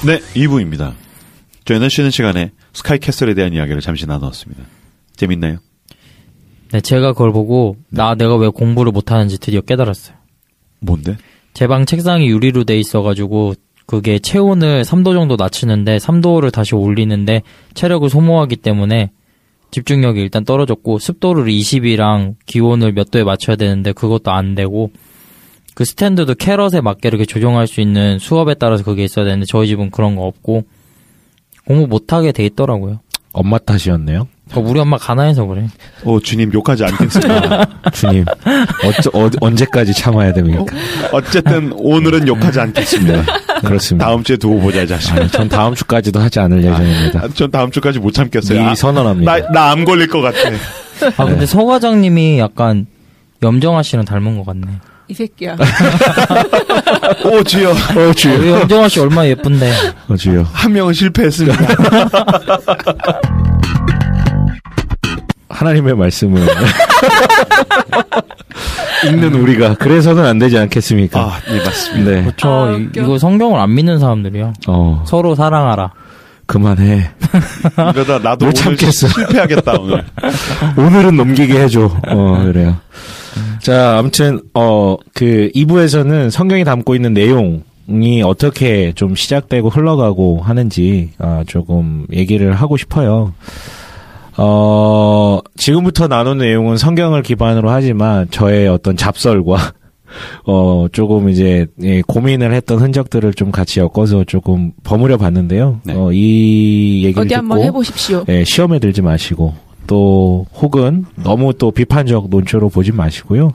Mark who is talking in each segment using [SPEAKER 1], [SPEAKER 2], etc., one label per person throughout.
[SPEAKER 1] 네, 2부입니다. 저희는 쉬는 시간에 스카이캐슬에 대한 이야기를 잠시 나누었습니다. 재밌나요?
[SPEAKER 2] 네, 제가 그걸 보고 내가 왜 공부를 못하는지 드디어 깨달았어요.
[SPEAKER 1] 뭔데?
[SPEAKER 2] 제 방 책상이 유리로 돼 있어가지고 그게 체온을 3도 정도 낮추는데 3도를 다시 올리는데 체력을 소모하기 때문에 집중력이 일단 떨어졌고 습도를 20이랑 기온을 몇 도에 맞춰야 되는데 그것도 안 되고 그 스탠드도 캐럿에 맞게 이렇게 조정할 수 있는 수업에 따라서 그게 있어야 되는데 저희 집은 그런 거 없고 공부 못하게 돼 있더라고요.
[SPEAKER 3] 엄마 탓이었네요.
[SPEAKER 2] 우리 엄마 가난해서 그래.
[SPEAKER 1] 주님 욕하지 않겠습니다.
[SPEAKER 3] 주님, 언제까지 참아야 됩니까?
[SPEAKER 1] 어쨌든 오늘은 욕하지 않겠습니다.
[SPEAKER 3] 그렇습니다.
[SPEAKER 1] 다음 주에 두고 보자, 자식.
[SPEAKER 3] 전 다음 주까지도 하지 않을 예정입니다.
[SPEAKER 1] 전 다음 주까지 못 참겠어요.
[SPEAKER 3] 미리 선언합니다.
[SPEAKER 1] 나 암 걸릴 것 같아.
[SPEAKER 2] 근데 서 과장님이 약간 염정아 씨랑 닮은 것 같네.
[SPEAKER 4] 이 새끼야.
[SPEAKER 1] 오, 주여.
[SPEAKER 2] 우리 염정아 씨 얼마나 예쁜데.
[SPEAKER 3] 주여.
[SPEAKER 1] 한 명은 실패했습니다.
[SPEAKER 3] 하나님의 말씀을 읽는 우리가 그래서는 안 되지 않겠습니까?
[SPEAKER 1] 네, 맞습니다.
[SPEAKER 3] 네.
[SPEAKER 2] 그렇죠. 이거 성경을 안 믿는 사람들이요. 서로 사랑하라.
[SPEAKER 3] 그만해.
[SPEAKER 1] 이러다 나도 오늘
[SPEAKER 3] 참겠어.
[SPEAKER 1] 실패하겠다, 오늘.
[SPEAKER 3] 오늘은 넘기게 해줘. 그래요. 자, 아무튼, 2부에서는 성경이 담고 있는 내용이 어떻게 좀 시작되고 흘러가고 하는지, 조금 얘기를 하고 싶어요. 지금부터 나눈 내용은 성경을 기반으로 하지만 저의 어떤 잡설과 조금 이제 고민을 했던 흔적들을 좀 같이 엮어서 조금 버무려 봤는데요.
[SPEAKER 1] 네.
[SPEAKER 4] 어디
[SPEAKER 3] 이 얘기를 듣고
[SPEAKER 4] 한번 해보십시오.
[SPEAKER 3] 시험에 들지 마시고 또 혹은 너무 또 비판적 논조로 보지 마시고요.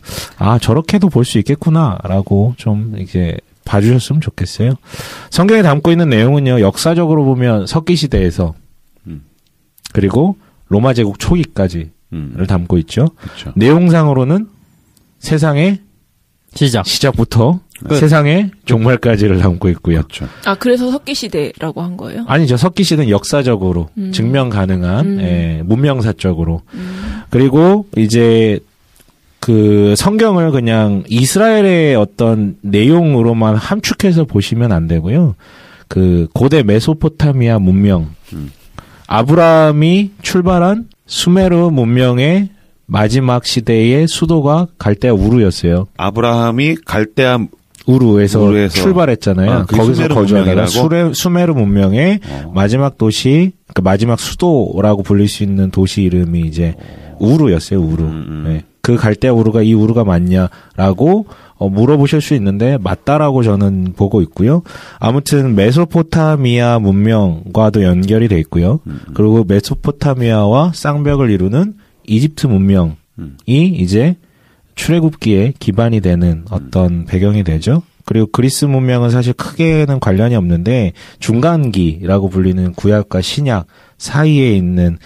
[SPEAKER 3] 저렇게도 볼 수 있겠구나라고 좀 이제 봐주셨으면 좋겠어요. 성경에 담고 있는 내용은요. 역사적으로 보면 석기 시대에서 그리고 로마 제국 초기까지를 담고 있죠.
[SPEAKER 1] 그렇죠.
[SPEAKER 3] 내용상으로는 세상의 시작부터 세상의 종말까지를 담고 있고요.
[SPEAKER 1] 그렇죠.
[SPEAKER 4] 그래서 석기시대라고 한 거예요?
[SPEAKER 3] 아니죠. 석기시대는 역사적으로 증명 가능한 문명사적으로. 그리고 이제 그 성경을 그냥 이스라엘의 어떤 내용으로만 함축해서 보시면 안 되고요. 그 고대 메소포타미아 문명 아브라함이 출발한 수메르 문명의 마지막 시대의 수도가 갈대아 우르였어요.
[SPEAKER 1] 아브라함이 갈대아
[SPEAKER 3] 우르에서 출발했잖아요. 거기서 거주하다가 수메르 문명의 마지막 도시, 그 마지막 수도라고 불릴 수 있는 도시 이름이 이제 우르였어요. 우르. 네. 그 갈대아 우르가 이 우르가 맞냐라고 물어보실 수 있는데 맞다라고 저는 보고 있고요. 아무튼 메소포타미아 문명과도 연결이 돼 있고요. 그리고 메소포타미아와 쌍벽을 이루는 이집트 문명이 이제 출애굽기에 기반이 되는 어떤 배경이 되죠. 그리고 그리스 문명은 사실 크게는 관련이 없는데 중간기라고 불리는 구약과 신약 사이에 있는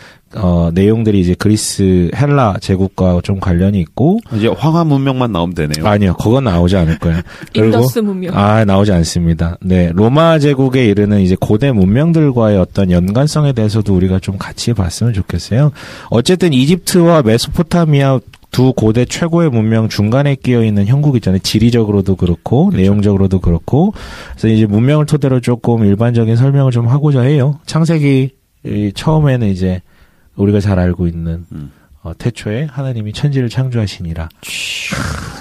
[SPEAKER 3] 내용들이 이제 그리스 헬라 제국과 좀 관련이 있고
[SPEAKER 1] 이제 황하 문명만 나오면 되네요.
[SPEAKER 3] 아니요, 그건 나오지 않을 거예요.
[SPEAKER 4] 인더스 문명.
[SPEAKER 3] 나오지 않습니다. 네, 로마 제국에 이르는 이제 고대 문명들과의 어떤 연관성에 대해서도 우리가 좀 같이 봤으면 좋겠어요. 어쨌든 이집트와 메소포타미아 두 고대 최고의 문명 중간에 끼어 있는 형국 있잖아요. 지리적으로도 그렇고 그렇죠. 내용적으로도 그렇고 그래서 이제 문명을 토대로 조금 일반적인 설명을 좀 하고자 해요. 창세기 처음에는 이제 우리가 잘 알고 있는 태초에 하나님이 천지를 창조하시니라.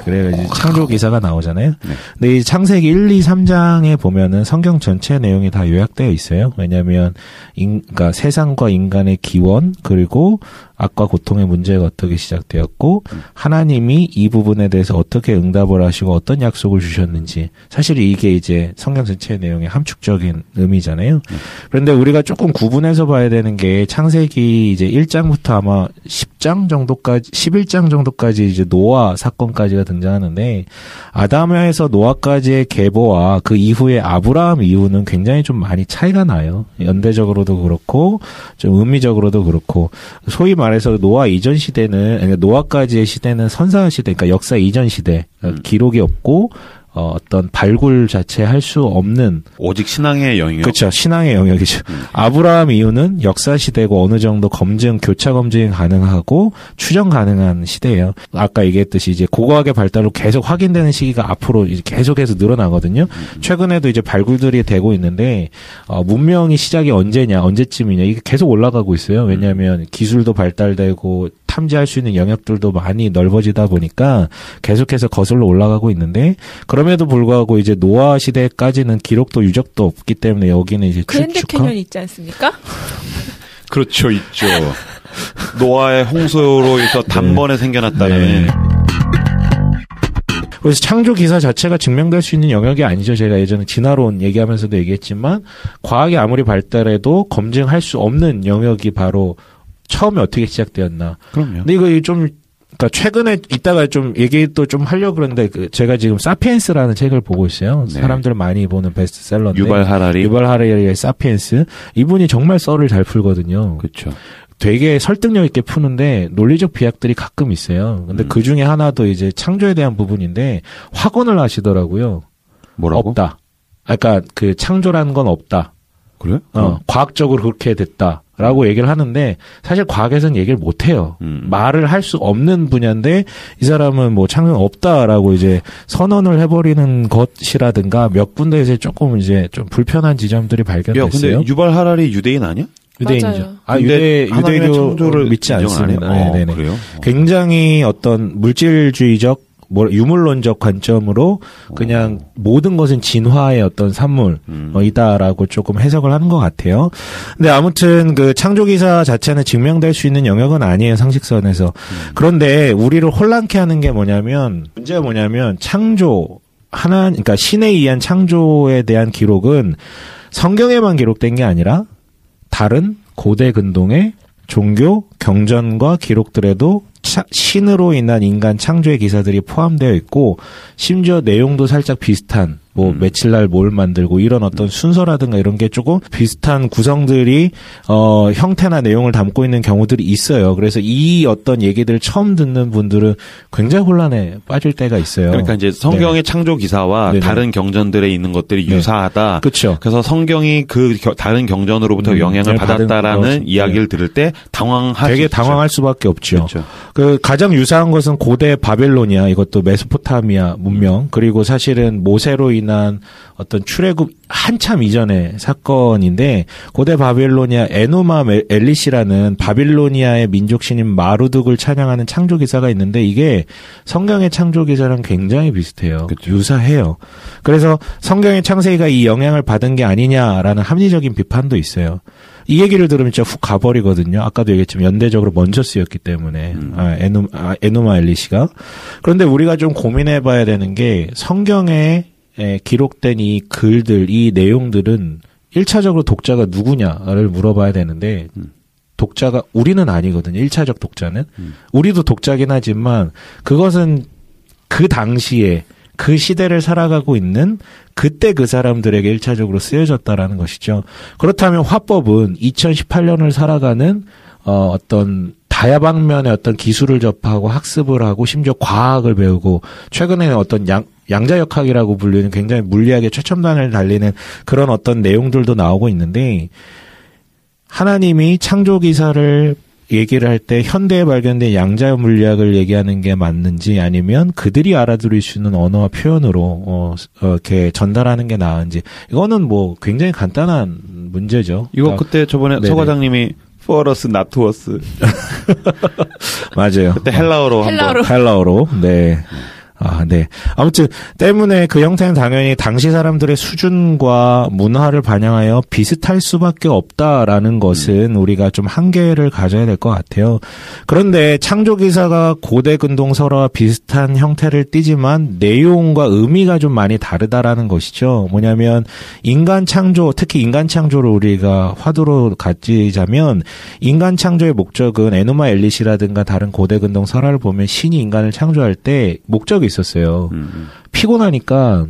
[SPEAKER 3] 그래요. 이제 창조 기사가 나오잖아요. 네. 근데 이 창세기 1, 2, 3장에 보면은 성경 전체 내용이 다 요약되어 있어요. 왜냐하면 그러니까 세상과 인간의 기원 그리고 악과 고통의 문제가 어떻게 시작되었고 하나님이 이 부분에 대해서 어떻게 응답을 하시고 어떤 약속을 주셨는지 사실 이게 이제 성경 전체의 내용의 함축적인 의미잖아요. 그런데 우리가 조금 구분해서 봐야 되는 게 창세기 이제 1장부터 아마 10장 정도까지 11장 정도까지 이제 노아 사건까지가 등장하는데 아담에서 노아까지의 계보와 그 이후에 아브라함 이후는 굉장히 좀 많이 차이가 나요. 연대적으로도 그렇고 좀 의미적으로도 그렇고 소위 말해서 노아 이전 시대는 그러니까 노아까지의 시대는 선사 시대 그러니까 역사 이전 시대 기록이 없고 어떤 발굴 자체 할 수 없는
[SPEAKER 1] 오직 신앙의 영역.
[SPEAKER 3] 그렇죠. 신앙의 영역이죠. 아브라함 이후는 역사 시대고 어느 정도 검증, 교차 검증이 가능하고 추정 가능한 시대예요. 아까 얘기했듯이 이제 고고학의 발달로 계속 확인되는 시기가 앞으로 이제 계속해서 늘어나거든요. 최근에도 이제 발굴들이 되고 있는데 문명이 시작이 언제쯤이냐 이게 계속 올라가고 있어요. 왜냐하면 기술도 발달되고 탐지할 수 있는 영역들도 많이 넓어지다 보니까 계속해서 거슬러 올라가고 있는데 그럼에도 불구하고 이제 노아 시대까지는 기록도 유적도 없기 때문에 여기는 이제
[SPEAKER 4] 그랜드 캐년 있지 않습니까?
[SPEAKER 1] 그렇죠, 있죠. 노아의 홍수로 인해서 단번에 생겨났다는.
[SPEAKER 3] 네. 그래서 창조 기사 자체가 증명될 수 있는 영역이 아니죠. 제가 예전에 진화론 얘기하면서도 얘기했지만 과학이 아무리 발달해도 검증할 수 없는 영역이 바로 처음에 어떻게 시작되었나.
[SPEAKER 1] 그럼요.
[SPEAKER 3] 근데 이거 좀, 그러니까 최근에 이따가 좀 얘기 또 좀 하려고 그러는데 제가 지금 사피엔스라는 책을 보고 있어요.
[SPEAKER 1] 네.
[SPEAKER 3] 사람들 많이 보는 베스트셀러인데.
[SPEAKER 1] 유발 하라리의
[SPEAKER 3] 사피엔스. 이분이 정말 썰을 잘 풀거든요.
[SPEAKER 1] 그렇죠.
[SPEAKER 3] 되게 설득력 있게 푸는데 논리적 비약들이 가끔 있어요. 근데 그 중에 하나도 이제 창조에 대한 부분인데 확언을 하시더라고요.
[SPEAKER 1] 뭐라고?
[SPEAKER 3] 없다. 그러니까 그 창조라는 건 없다.
[SPEAKER 1] 그래?
[SPEAKER 3] 과학적으로 그렇게 됐다라고 얘기를 하는데 사실 과학에서는 얘기를 못 해요. 말을 할 수 없는 분야인데 이 사람은 뭐 창조는 없다라고 이제 선언을 해버리는 것이라든가 몇 군데에서 조금 이제 좀 불편한 지점들이 발견됐어요.
[SPEAKER 1] 야, 근데 유발 하라리 유대인 아니야?
[SPEAKER 3] 유대인이죠.
[SPEAKER 1] 근데
[SPEAKER 3] 유대교
[SPEAKER 1] 창조를
[SPEAKER 3] 믿지 않습니다. 네네.
[SPEAKER 1] 그래요?
[SPEAKER 3] 굉장히 어떤 물질주의적 유물론적 관점으로 그냥 모든 것은 진화의 어떤 산물이다라고 조금 해석을 하는 것 같아요. 근데 아무튼 그 창조기사 자체는 증명될 수 있는 영역은 아니에요, 상식선에서. 그런데 우리를 혼란케 하는 게 문제가 뭐냐면 그러니까 신에 의한 창조에 대한 기록은 성경에만 기록된 게 아니라 다른 고대 근동의 종교, 경전과 기록들에도 신으로 인한 인간 창조의 기사들이 포함되어 있고 심지어 내용도 살짝 비슷한 뭐 며칠날 뭘 만들고 이런 어떤 순서라든가 이런 게 조금 비슷한 구성들이 형태나 내용을 담고 있는 경우들이 있어요. 그래서 이 어떤 얘기들을 처음 듣는 분들은 굉장히 혼란에 빠질 때가 있어요.
[SPEAKER 1] 그러니까 이제 성경의
[SPEAKER 3] 네.
[SPEAKER 1] 창조 기사와
[SPEAKER 3] 네네.
[SPEAKER 1] 다른 경전들에 있는 것들이
[SPEAKER 3] 네.
[SPEAKER 1] 유사하다.
[SPEAKER 3] 그렇죠.
[SPEAKER 1] 그래서 성경이 그 다른 경전으로부터 영향을 받았다라는 이야기를 들을 때
[SPEAKER 3] 되게 당황할 수밖에 없죠.
[SPEAKER 1] 그렇죠.
[SPEAKER 3] 그 가장 유사한 것은 고대 바벨로니아, 이것도 메소포타미아 문명, 그리고 사실은 모세로 인한 어떤 출애굽 한참 이전의 사건인데 고대 바벨로니아 에누마 엘리시라는 바빌로니아의 민족신인 마루둑을 찬양하는 창조 기사가 있는데 이게 성경의 창조 기사랑 굉장히 비슷해요.
[SPEAKER 1] 그렇죠.
[SPEAKER 3] 유사해요. 그래서 성경의 창세기가 이 영향을 받은 게 아니냐라는 합리적인 비판도 있어요. 이 얘기를 들으면 진짜 훅 가버리거든요. 아까도 얘기했지만 연대적으로 먼저 쓰였기 때문에 에누마 엘리시가. 그런데 우리가 좀 고민해봐야 되는 게 성경에 기록된 이 글들, 이 내용들은 1차적으로 독자가 누구냐를 물어봐야 되는데 독자가 우리는 아니거든요. 1차적 독자는. 우리도 독자긴 하지만 그것은 그 당시에 그 시대를 살아가고 있는 그때 그 사람들에게 1차적으로 쓰여졌다라는 것이죠. 그렇다면 화법은 2018년을 살아가는 어떤 다야방면의 어떤 기술을 접하고 학습을 하고 심지어 과학을 배우고 최근에는 어떤 양자역학이라고 불리는 굉장히 물리학의 최첨단을 달리는 그런 어떤 내용들도 나오고 있는데 하나님이 창조 기사를 얘기를 할 때 현대에 발견된 양자 물리학을 얘기하는 게 맞는지 아니면 그들이 알아들을 수 있는 언어와 표현으로 이렇게 전달하는 게 나은지 이거는 뭐 굉장히 간단한 문제죠.
[SPEAKER 1] 이거
[SPEAKER 3] 그러니까
[SPEAKER 1] 그때 저번에 서 과장님이 for us not to us
[SPEAKER 3] 맞아요.
[SPEAKER 1] 그때 헬라어로
[SPEAKER 3] 네. 네. 아무튼 때문에 그 형태는 당연히 당시 사람들의 수준과 문화를 반영하여 비슷할 수밖에 없다라는 것은 우리가 좀 한계를 가져야 될 것 같아요. 그런데 창조 기사가 고대 근동 설화와 비슷한 형태를 띠지만 내용과 의미가 좀 많이 다르다라는 것이죠. 뭐냐면 인간 창조, 특히 인간 창조를 우리가 화두로 가지자면 인간 창조의 목적은 에누마 엘리시라든가 다른 고대 근동 설화를 보면 신이 인간을 창조할 때 목적이 있었어요. 피곤하니까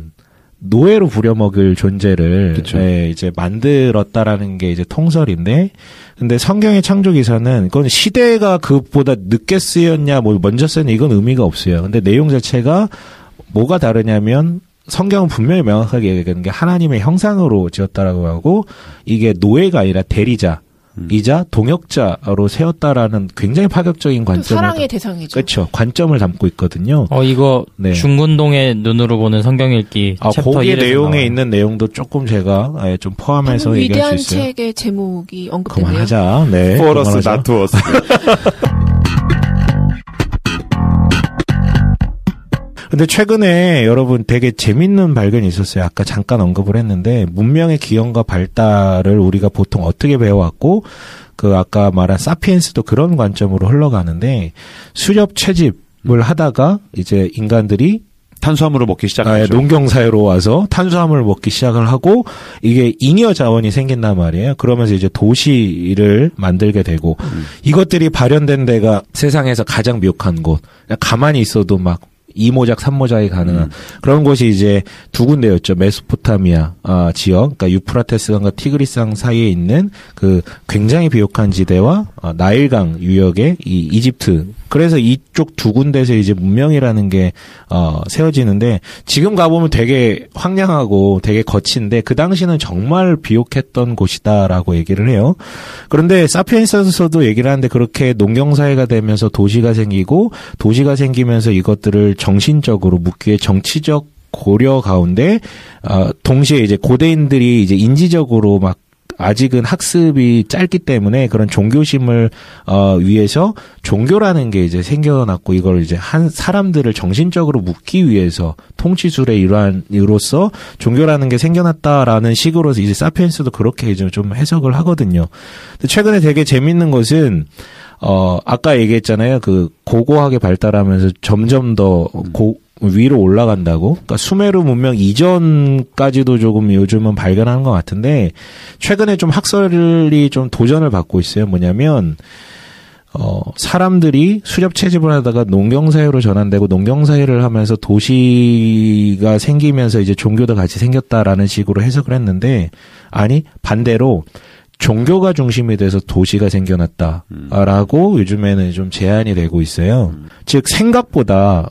[SPEAKER 3] 노예로 부려먹을 존재를 이제 만들었다라는 게 이제 통설인데, 근데 성경의 창조 기사는 그건 시대가 그보다 늦게 쓰였냐, 뭐 먼저 쓰였냐 이건 의미가 없어요. 근데 내용 자체가 뭐가 다르냐면 성경은 분명히 명확하게 얘기하는 게 하나님의 형상으로 지었다라고 하고 이게 노예가 아니라 대리자. 이자 동역자로 세웠다라는 굉장히 파격적인 관점을
[SPEAKER 4] 사랑의 대상이죠.
[SPEAKER 3] 그렇죠. 관점을 담고 있거든요.
[SPEAKER 2] 이거
[SPEAKER 3] 네.
[SPEAKER 2] 중군동의 눈으로 보는 성경 읽기 챕터
[SPEAKER 3] 거기에
[SPEAKER 2] 1에서
[SPEAKER 3] 내용에
[SPEAKER 2] 나와요.
[SPEAKER 3] 있는 내용도 조금 제가 좀 포함해서 얘기할 수 있어요.
[SPEAKER 4] 위대한 책의 제목이 언급되네요.
[SPEAKER 3] 그만하자. 네.
[SPEAKER 1] For us,
[SPEAKER 3] 그만하자.
[SPEAKER 1] not to us.
[SPEAKER 3] 근데 최근에 여러분 되게 재밌는 발견이 있었어요. 아까 잠깐 언급을 했는데 문명의 기원과 발달을 우리가 보통 어떻게 배워왔고 그 아까 말한 사피엔스도 그런 관점으로 흘러가는데 수렵 채집을 하다가 이제 인간들이
[SPEAKER 1] 탄수화물을 먹기 시작하죠.
[SPEAKER 3] 농경사회로 와서 탄수화물을 먹기 시작을 하고 이게 잉여 자원이 생긴단 말이에요. 그러면서 이제 도시를 만들게 되고 이것들이 발현된 데가 세상에서 가장 미혹한 곳. 가만히 있어도 막 2모작, 3모작이 가능한 그런 곳이 이제 두 군데였죠. 메소포타미아 지역, 그러니까 유프라테스강과 티그리스강 사이에 있는 그 굉장히 비옥한 지대와 나일강 유역의 이 이집트. 그래서 이쪽 두 군데에서 이제 문명이라는 게 세워지는데 지금 가보면 되게 황량하고 되게 거친데 그 당시는 정말 비옥했던 곳이다라고 얘기를 해요. 그런데 사피엔스에서도 얘기를 하는데 그렇게 농경사회가 되면서 도시가 생기고 도시가 생기면서 이것들을 정신적으로 묻기에 정치적 고려 가운데 동시에 이제 고대인들이 이제 인지적으로 막 아직은 학습이 짧기 때문에 그런 종교심을 위해서 종교라는 게 이제 생겨났고 이걸 이제 한 사람들을 정신적으로 묶기 위해서 통치술의 일환으로서 종교라는 게 생겨났다라는 식으로 이제 사피엔스도 그렇게 이제 좀 해석을 하거든요. 근데 최근에 되게 재밌는 것은 아까 얘기했잖아요. 그 고고하게 발달하면서 점점 더 위로 올라간다고. 그러니까 수메르 문명 이전까지도 조금 요즘은 발견하는 것 같은데 최근에 좀 학설이 좀 도전을 받고 있어요. 뭐냐면 사람들이 수렵 채집을 하다가 농경사회로 전환되고 농경사회를 하면서 도시가 생기면서 이제 종교도 같이 생겼다라는 식으로 해석을 했는데 아니 반대로 종교가 중심이 돼서 도시가 생겨났다라고 요즘에는 좀 제안이 되고 있어요. 즉 생각보다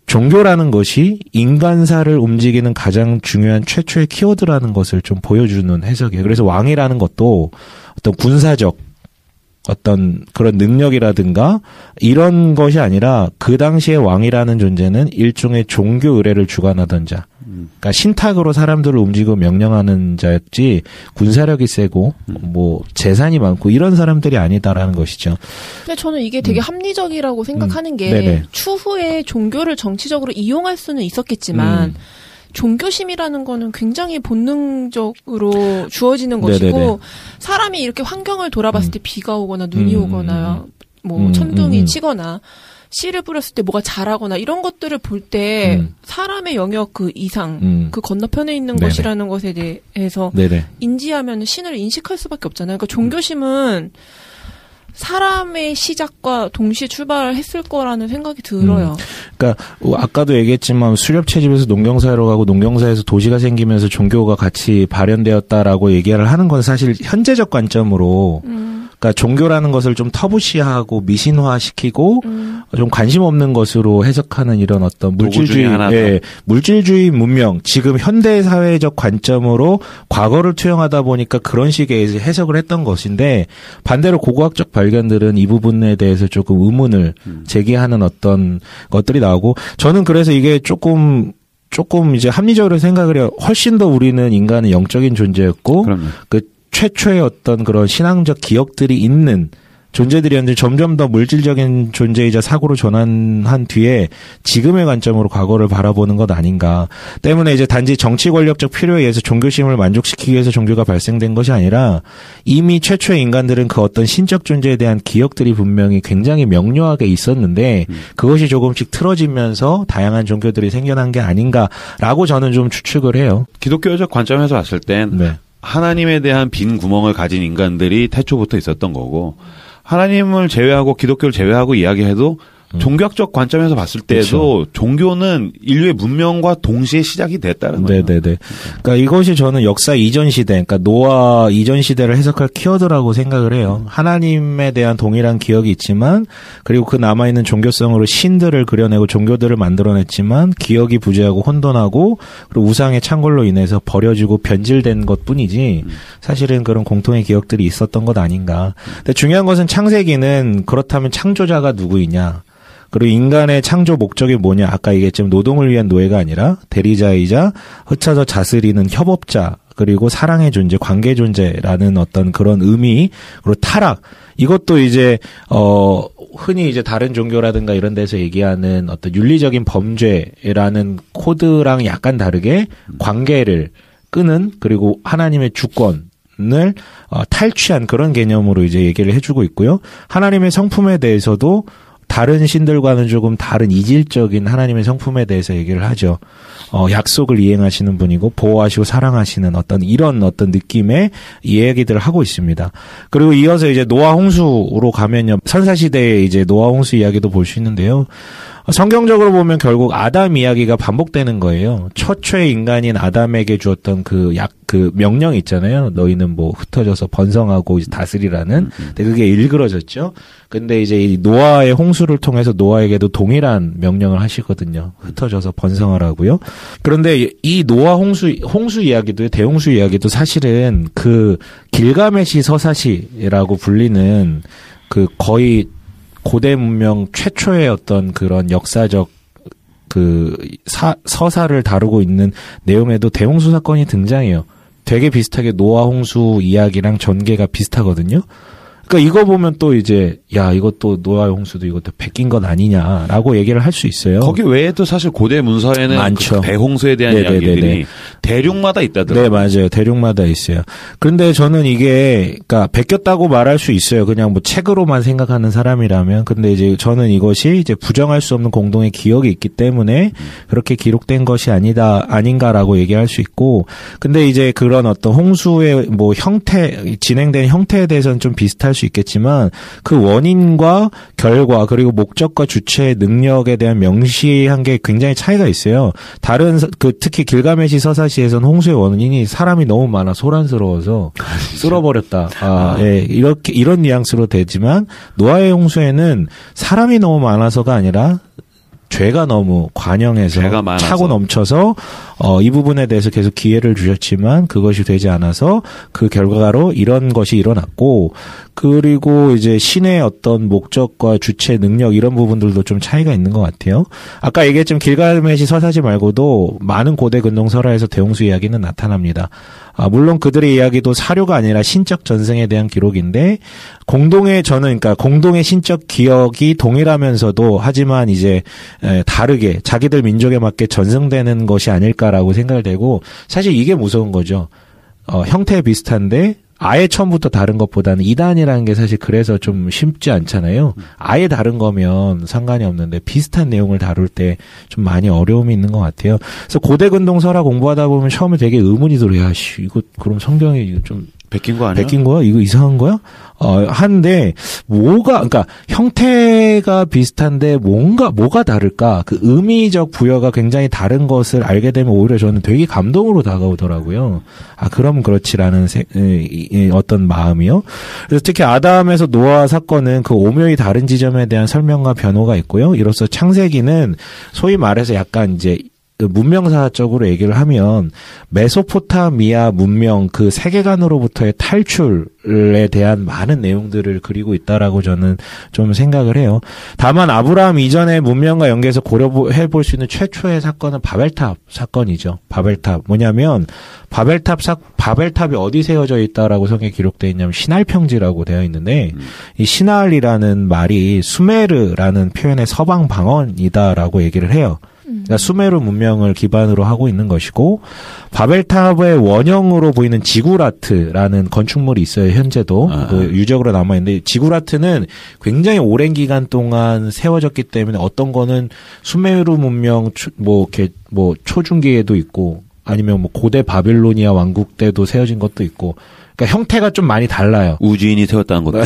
[SPEAKER 3] 종교라는 것이 인간사를 움직이는 가장 중요한 최초의 키워드라는 것을 좀 보여주는 해석이에요. 그래서 왕이라는 것도 어떤 군사적 어떤 그런 능력이라든가 이런 것이 아니라 그 당시에 왕이라는 존재는 일종의 종교 의례를 주관하던 자. 그러니까 신탁으로 사람들을 움직이고 명령하는 자였지 군사력이 세고 뭐 재산이 많고 이런 사람들이 아니다라는 것이죠.
[SPEAKER 4] 근데 저는 이게 되게 합리적이라고 생각하는 게
[SPEAKER 3] 네네.
[SPEAKER 4] 추후에 종교를 정치적으로 이용할 수는 있었겠지만 종교심이라는 거는 굉장히 본능적으로 주어지는 것이고
[SPEAKER 3] 네네네.
[SPEAKER 4] 사람이 이렇게 환경을 돌아봤을 때 비가 오거나 눈이 오거나 뭐 천둥이 치거나 씨를 뿌렸을 때 뭐가 자라거나 이런 것들을 볼 때 사람의 영역 그 이상 그 건너편에 있는
[SPEAKER 3] 네네.
[SPEAKER 4] 것이라는 것에 대해서
[SPEAKER 3] 네네.
[SPEAKER 4] 인지하면 신을 인식할 수밖에 없잖아요. 그러니까 종교심은 사람의 시작과 동시에 출발했을 거라는 생각이 들어요.
[SPEAKER 3] 그러니까 아까도 얘기했지만 수렵 채집에서 농경사회로 가고 농경사회에서 도시가 생기면서 종교가 같이 발현되었다라고 얘기를 하는 건 사실 현재적 관점으로 그러니까 종교라는 것을 좀 터부시하고 미신화시키고 좀 관심 없는 것으로 해석하는 이런 어떤 물질주의 문명 지금 현대 사회적 관점으로 과거를 투영하다 보니까 그런 식의 해석을 했던 것인데 반대로 고고학적 발견들은 이 부분에 대해서 조금 의문을 제기하는 어떤 것들이 나오고 저는 그래서 이게 조금 이제 합리적으로 생각을 해요. 훨씬 더 우리는 인간은 영적인 존재였고
[SPEAKER 1] 그럼요.
[SPEAKER 3] 그 최초의 어떤 그런 신앙적 기억들이 있는 존재들이었는데 점점 더 물질적인 존재이자 사고로 전환한 뒤에 지금의 관점으로 과거를 바라보는 것 아닌가. 때문에 이제 단지 정치 권력적 필요에 의해서 종교심을 만족시키기 위해서 종교가 발생된 것이 아니라 이미 최초의 인간들은 그 어떤 신적 존재에 대한 기억들이 분명히 굉장히 명료하게 있었는데 그것이 조금씩 틀어지면서 다양한 종교들이 생겨난 게 아닌가라고 저는 좀 추측을 해요.
[SPEAKER 1] 기독교적 관점에서 봤을 땐
[SPEAKER 3] 네.
[SPEAKER 1] 하나님에 대한 빈 구멍을 가진 인간들이 태초부터 있었던 거고 하나님을 제외하고 기독교를 제외하고 이야기해도 종교학적 관점에서 봤을 때도 종교는 인류의 문명과 동시에 시작이 됐다는 거예요.
[SPEAKER 3] 네네네. 그러니까 이것이 저는 역사 이전 시대, 그러니까 노아 이전 시대를 해석할 키워드라고 생각을 해요. 하나님에 대한 동일한 기억이 있지만, 그리고 그 남아있는 종교성으로 신들을 그려내고 종교들을 만들어냈지만 기억이 부재하고 혼돈하고 그리고 우상의 창궐로 인해서 버려지고 변질된 것뿐이지 사실은 그런 공통의 기억들이 있었던 것 아닌가. 근데 중요한 것은 창세기는 그렇다면 창조자가 누구이냐, 그리고 인간의 창조 목적이 뭐냐. 아까 얘기했지만 노동을 위한 노예가 아니라 대리자이자 흩어져 다스리는 협업자, 그리고 사랑의 존재, 관계 존재라는 어떤 그런 의미, 그리고 타락. 이것도 이제 흔히 이제 다른 종교라든가 이런 데서 얘기하는 어떤 윤리적인 범죄라는 코드랑 약간 다르게 관계를 끄는, 그리고 하나님의 주권을 탈취한 그런 개념으로 이제 얘기를 해주고 있고요. 하나님의 성품에 대해서도 다른 신들과는 조금 다른 이질적인 하나님의 성품에 대해서 얘기를 하죠. 약속을 이행하시는 분이고 보호하시고 사랑하시는 이런 느낌의 이야기들을 하고 있습니다. 그리고 이어서 이제 노아 홍수로 가면요. 선사시대의 이제 노아 홍수 이야기도 볼 수 있는데요. 성경적으로 보면 결국 아담 이야기가 반복되는 거예요. 처초의 인간인 아담에게 주었던 그 명령 있잖아요. 너희는 뭐 흩어져서 번성하고 이제 다스리라는. 근데 그게 일그러졌죠. 근데 이제 이 노아의 홍수를 통해서 노아에게도 동일한 명령을 하시거든요. 흩어져서 번성하라고요. 그런데 이 노아 홍수 이야기도, 대홍수 이야기도 사실은 그 길가메시 서사시라고 불리는 그 거의 고대 문명 최초의 어떤 그런 역사적 서사를 다루고 있는 내용에도 대홍수 사건이 등장해요. 되게 비슷하게 노아 홍수 이야기랑 전개가 비슷하거든요. 그러니까 이거 보면 또 이제 이것도 노아 홍수도 이것도 베낀 건 아니냐라고 얘기를 할 수 있어요.
[SPEAKER 1] 거기 외에도 사실 고대 문서에는
[SPEAKER 3] 많죠.
[SPEAKER 1] 그 대홍수에 대한 이야기들이 대륙마다 있다더라고요.
[SPEAKER 3] 네, 맞아요. 대륙마다 있어요. 그런데 저는 이게 그러니까 베꼈다고 말할 수 있어요. 그냥 뭐 책으로만 생각하는 사람이라면. 근데 이제 저는 이것이 이제 부정할 수 없는 공동의 기억이 있기 때문에 그렇게 기록된 것이 아닌가라고 얘기할 수 있고. 근데 이제 그런 어떤 홍수의 뭐 진행된 형태에 대해서는 좀 비슷할 수 있겠지만 그 원인과 결과 그리고 목적과 주체의 능력에 대한 명시한 게 굉장히 차이가 있어요. 특히 길가메시 서사시에서는 홍수의 원인이 사람이 너무 많아 소란스러워서 쓸어버렸다. 이런 뉘앙스로 되지만 노아의 홍수에는 사람이 너무 많아서가 아니라 죄가 너무 관영해서 차고 넘쳐서 이 부분에 대해서 계속 기회를 주셨지만 그것이 되지 않아서 그 결과로 이런 것이 일어났고, 그리고 이제 신의 어떤 목적과 주체 능력 이런 부분들도 좀 차이가 있는 것 같아요. 아까 얘기했지만 길가메시 서사시 말고도 많은 고대 근동 설화에서 대홍수 이야기는 나타납니다. 물론 그들의 이야기도 사료가 아니라 신적 전승에 대한 기록인데 저는 공동의 신적 기억이 동일하면서도 하지만 이제 다르게 자기들 민족에 맞게 전승되는 것이 아닐까라고 생각이 되고, 사실 이게 무서운 거죠. 형태 비슷한데 아예 처음부터 다른 것보다는 이단이라는 게 사실 그래서 좀 쉽지 않잖아요. 아예 다른 거면 상관이 없는데 비슷한 내용을 다룰 때 좀 많이 어려움이 있는 것 같아요. 그래서 고대 근동 설화 공부하다 보면 처음에 되게 의문이 들어요. 이거 그럼 성경이 좀
[SPEAKER 1] 베낀 거 아니야?
[SPEAKER 3] 베낀 거야? 이거 이상한 거야? 한데 그러니까 형태가 비슷한데 뭐가 다를까? 그 의미적 부여가 굉장히 다른 것을 알게 되면 오히려 저는 되게 감동으로 다가오더라고요. 그럼 그렇지라는 어떤 마음이요. 그래서 특히 아담에서 노아 사건은 그 오묘히 다른 지점에 대한 설명과 변호가 있고요. 이로써 창세기는 소위 말해서 약간 이제 문명사적으로 얘기를 하면 메소포타미아 문명 그 세계관으로부터의 탈출에 대한 많은 내용들을 그리고 있다라고 저는 좀 생각을 해요. 다만 아브라함 이전의 문명과 연계해서 고려해 볼 수 있는 최초의 사건은 바벨탑 사건이죠. 바벨탑 뭐냐면 바벨탑이 어디 세워져 있다라고 성경에 기록되어 있냐면 시날 평지라고 되어 있는데 이 시날이라는 말이 수메르라는 표현의 서방 방언이다라고 얘기를 해요. 그러니까 수메르 문명을 기반으로 하고 있는 것이고, 바벨탑의 원형으로 보이는 지구라트라는 건축물이 있어요. 현재도 유적으로 남아 있는데, 지구라트는 굉장히 오랜 기간 동안 세워졌기 때문에 어떤 거는 수메르 문명 초중기에도 있고 아니면 뭐 고대 바빌로니아 왕국 때도 세워진 것도 있고, 그러니까 형태가 좀 많이 달라요.
[SPEAKER 1] 우주인이 세웠다는 것도.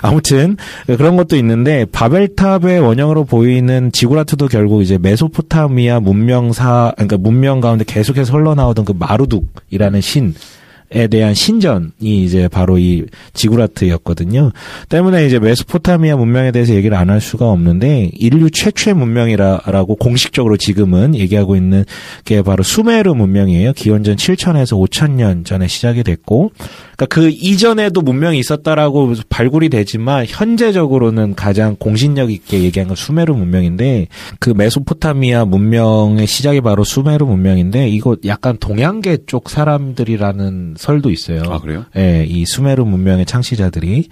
[SPEAKER 3] 아무튼 그런 것도 있는데 바벨탑의 원형으로 보이는 지구라트도 결국 이제 메소포타미아 그러니까 문명 가운데 계속해서 흘러나오던 그 마루둑이라는 신에 대한 신전이 이제 바로 이 지구라트였거든요. 때문에 이제 메소포타미아 문명에 대해서 얘기를 안 할 수가 없는데 인류 최초의 문명이라고 공식적으로 지금은 얘기하고 있는 게 바로 수메르 문명이에요. 기원전 7,000에서 5,000년 전에 시작이 됐고, 그러니까 그 이전에도 문명이 있었다라고 발굴이 되지만 현재적으로는 가장 공신력 있게 얘기한 건 수메르 문명인데, 그 메소포타미아 문명의 시작이 바로 수메르 문명인데 이거 약간 동양계 쪽 사람들이라는 설도 있어요.
[SPEAKER 1] 아, 그래요?
[SPEAKER 3] 예, 이 수메르 문명의 창시자들이.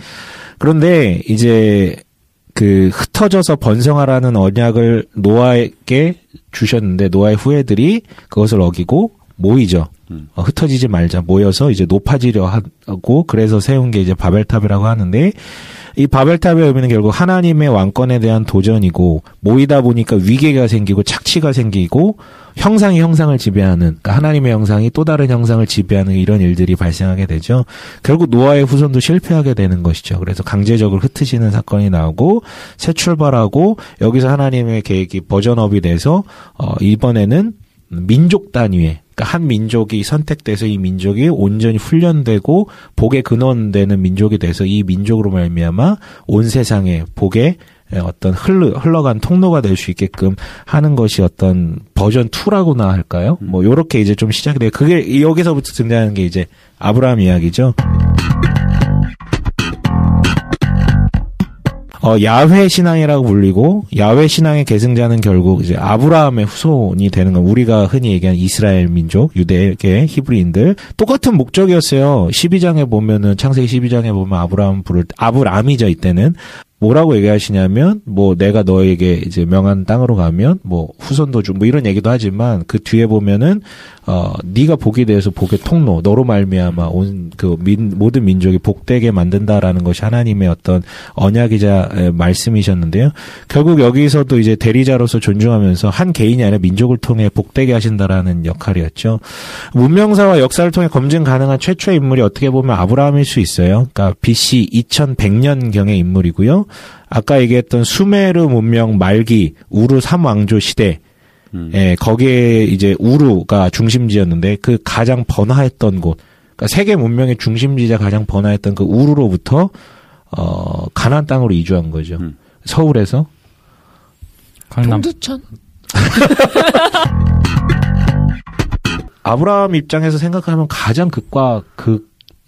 [SPEAKER 3] 그런데 이제 그 흩어져서 번성하라는 언약을 노아에게 주셨는데 노아의 후예들이 그것을 어기고 모이죠. 흩어지지 말자, 모여서 이제 높아지려 하고, 그래서 세운 게 이제 바벨탑이라고 하는데, 이 바벨탑의 의미는 결국 하나님의 왕권에 대한 도전이고, 모이다 보니까 위계가 생기고 착취가 생기고 형상이 형상을 지배하는, 그러니까 하나님의 형상이 또 다른 형상을 지배하는 이런 일들이 발생하게 되죠. 결국 노아의 후손도 실패하게 되는 것이죠. 그래서 강제적으로 흩으시는 사건이 나오고 새 출발하고, 여기서 하나님의 계획이 버전업이 돼서 이번에는 민족 단위의, 그러니까 한 민족이 선택돼서 이 민족이 온전히 훈련되고 복의 근원되는 민족이 돼서 이 민족으로 말미암아 온 세상에 복의 어떤 흘러간 통로가 될 수 있게끔 하는 것이 어떤 버전 2라고나 할까요? 뭐 요렇게 이제 좀 시작이 돼요. 그게 여기서부터 등장하는 게 이제 아브라함 이야기죠. 야훼 신앙이라고 불리고, 야훼 신앙의 계승자는 결국 이제 아브라함의 후손이 되는 건 우리가 흔히 얘기하는 이스라엘 민족, 유대계 히브리인들 똑같은 목적이었어요. 12장에 보면은, 창세기 12장에 보면 아브라함 부를 때 아브람이죠. 이때는 뭐라고 얘기하시냐면, 뭐 내가 너에게 이제 명한 땅으로 가면 뭐 후손도 주 뭐 이런 얘기도 하지만, 그 뒤에 보면은 네가 복이 되어서 복의 통로, 너로 말미암아 온 그 모든 민족이 복되게 만든다라는 것이 하나님의 어떤 언약이자 말씀이셨는데요. 결국 여기서도 이제 대리자로서 존중하면서 한 개인이 아니라 민족을 통해 복되게 하신다라는 역할이었죠. 문명사와 역사를 통해 검증 가능한 최초의 인물이 어떻게 보면 아브라함일 수 있어요. 그러니까 BC 2100년경의 인물이고요. 아까 얘기했던 수메르 문명 말기 우르 3왕조 시대, 예, 거기에 이제 우르가 중심지였는데 그 가장 번화했던 곳, 그러니까 세계 문명의 중심지자 가장 번화했던 그 우르로부터 가나안 땅으로 이주한 거죠. 서울에서
[SPEAKER 2] 강남.
[SPEAKER 4] 동두천.
[SPEAKER 3] 아브라함 입장에서 생각하면 가장 극과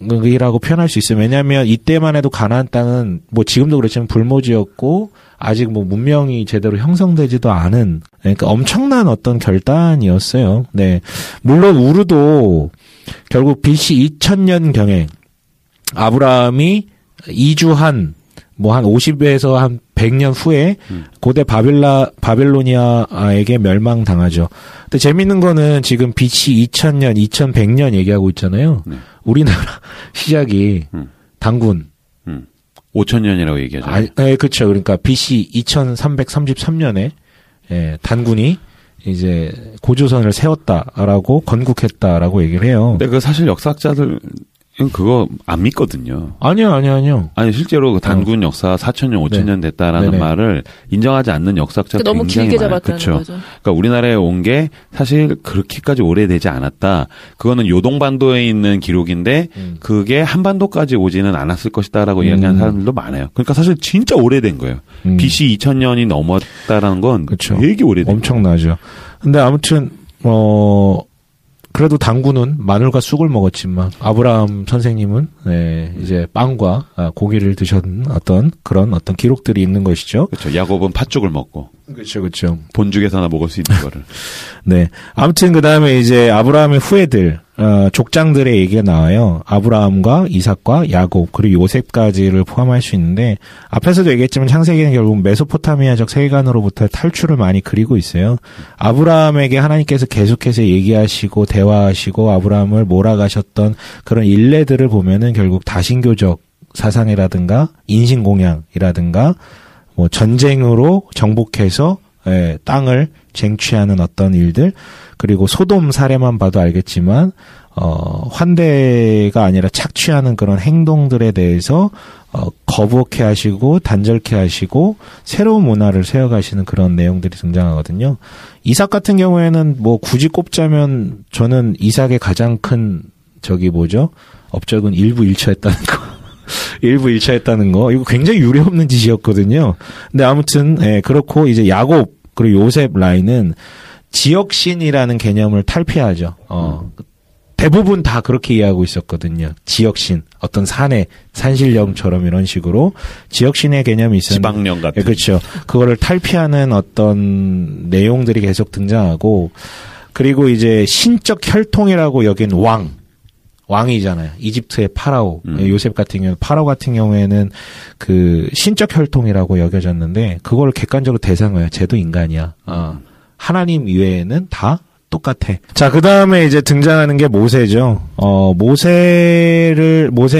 [SPEAKER 3] 극이라고 표현할 수 있어요. 왜냐하면 이때만 해도 가나안 땅은 뭐 지금도 그렇지만 불모지였고 아직 뭐 문명이 제대로 형성되지도 않은, 그러니까 엄청난 어떤 결단이었어요. 네, 물론 우르도 결국 BC 2000년경에 아브라함이 이주한 뭐 한 50에서 한 100년 후에 고대 바빌로니아에게 멸망당하죠. 근데 재밌는 거는 지금 BC 2000년, 2100년 얘기하고 있잖아요. 네. 우리나라 시작이 단군
[SPEAKER 1] 5000년이라고 얘기하잖아요.
[SPEAKER 3] 네, 그렇죠. 그러니까 BC 2333년에 단군이 이제 고조선을 세웠다라고 건국했다라고 얘기를 해요.
[SPEAKER 1] 근데 그 사실 역사학자들 그거 안 믿거든요.
[SPEAKER 3] 아니요.
[SPEAKER 1] 아니 실제로 그 단군 역사 4000년, 5000년 됐다라는
[SPEAKER 3] 네네.
[SPEAKER 1] 말을 인정하지 않는 역사학자들
[SPEAKER 4] 너무
[SPEAKER 1] 굉장히
[SPEAKER 4] 길게
[SPEAKER 1] 많아요.
[SPEAKER 4] 잡았다는
[SPEAKER 1] 그렇죠.
[SPEAKER 4] 거죠.
[SPEAKER 1] 그러니까 우리나라에 온 게 사실 그렇게까지 오래되지 않았다. 그거는 요동반도에 있는 기록인데 그게 한반도까지 오지는 않았을 것이다라고 이야기하는 사람들도 많아요. 그러니까 사실 진짜 오래된 거예요. BC 2000년이 넘었다라는 건
[SPEAKER 3] 그쵸.
[SPEAKER 1] 되게 오래된
[SPEAKER 3] 엄청나죠. 근데 아무튼 그래도 당군은 마늘과 쑥을 먹었지만 아브라함 선생님은 이제 빵과 고기를 드셨는 그런 기록들이 있는 것이죠.
[SPEAKER 1] 그렇죠. 야곱은 팥죽을 먹고.
[SPEAKER 3] 그렇죠.
[SPEAKER 1] 본죽에서나 먹을 수 있는 거를.
[SPEAKER 3] 네. 아무튼 그다음에 이제 아브라함의 후예들, 족장들의 얘기가 나와요. 아브라함과 이삭과 야곱 그리고 요셉까지를 포함할 수 있는데, 앞에서도 얘기했지만 창세기는 결국 메소포타미아적 세계관으로부터 탈출을 많이 그리고 있어요. 아브라함에게 하나님께서 계속해서 얘기하시고 대화하시고 아브라함을 몰아가셨던 그런 일례들을 보면은 결국 다신교적 사상이라든가 인신공양이라든가 뭐 전쟁으로 정복해서 예, 땅을 쟁취하는 어떤 일들, 그리고 소돔 사례만 봐도 알겠지만 환대가 아니라 착취하는 그런 행동들에 대해서 거부케 하시고 단절케 하시고 새로운 문화를 세워가시는 그런 내용들이 등장하거든요. 이삭 같은 경우에는 뭐 굳이 꼽자면 저는 이삭의 가장 큰 업적은 일부 일처했다는 거. 일부 일처했다는 거. 이거 굉장히 유례 없는 짓이었거든요. 근데 아무튼 그렇고 이제 야곱 그리고 요셉 라인은 지역신이라는 개념을 탈피하죠. 대부분 다 그렇게 이해하고 있었거든요. 지역신, 어떤 산신령처럼 이런 식으로 지역신의 개념이 있었는데,
[SPEAKER 1] 지방령 같은.
[SPEAKER 3] 그렇죠. 그거를 탈피하는 어떤 내용들이 계속 등장하고, 그리고 이제 신적 혈통이라고 여긴 왕이잖아요. 이집트의 파라오. 요셉 같은 경우는, 파라오 같은 경우에는 그 신적 혈통이라고 여겨졌는데, 그걸 객관적으로 대상화해요. 쟤도 인간이야. 하나님 이외에는 다 똑같아. 자, 그 다음에 이제 등장하는 게 모세죠. 모세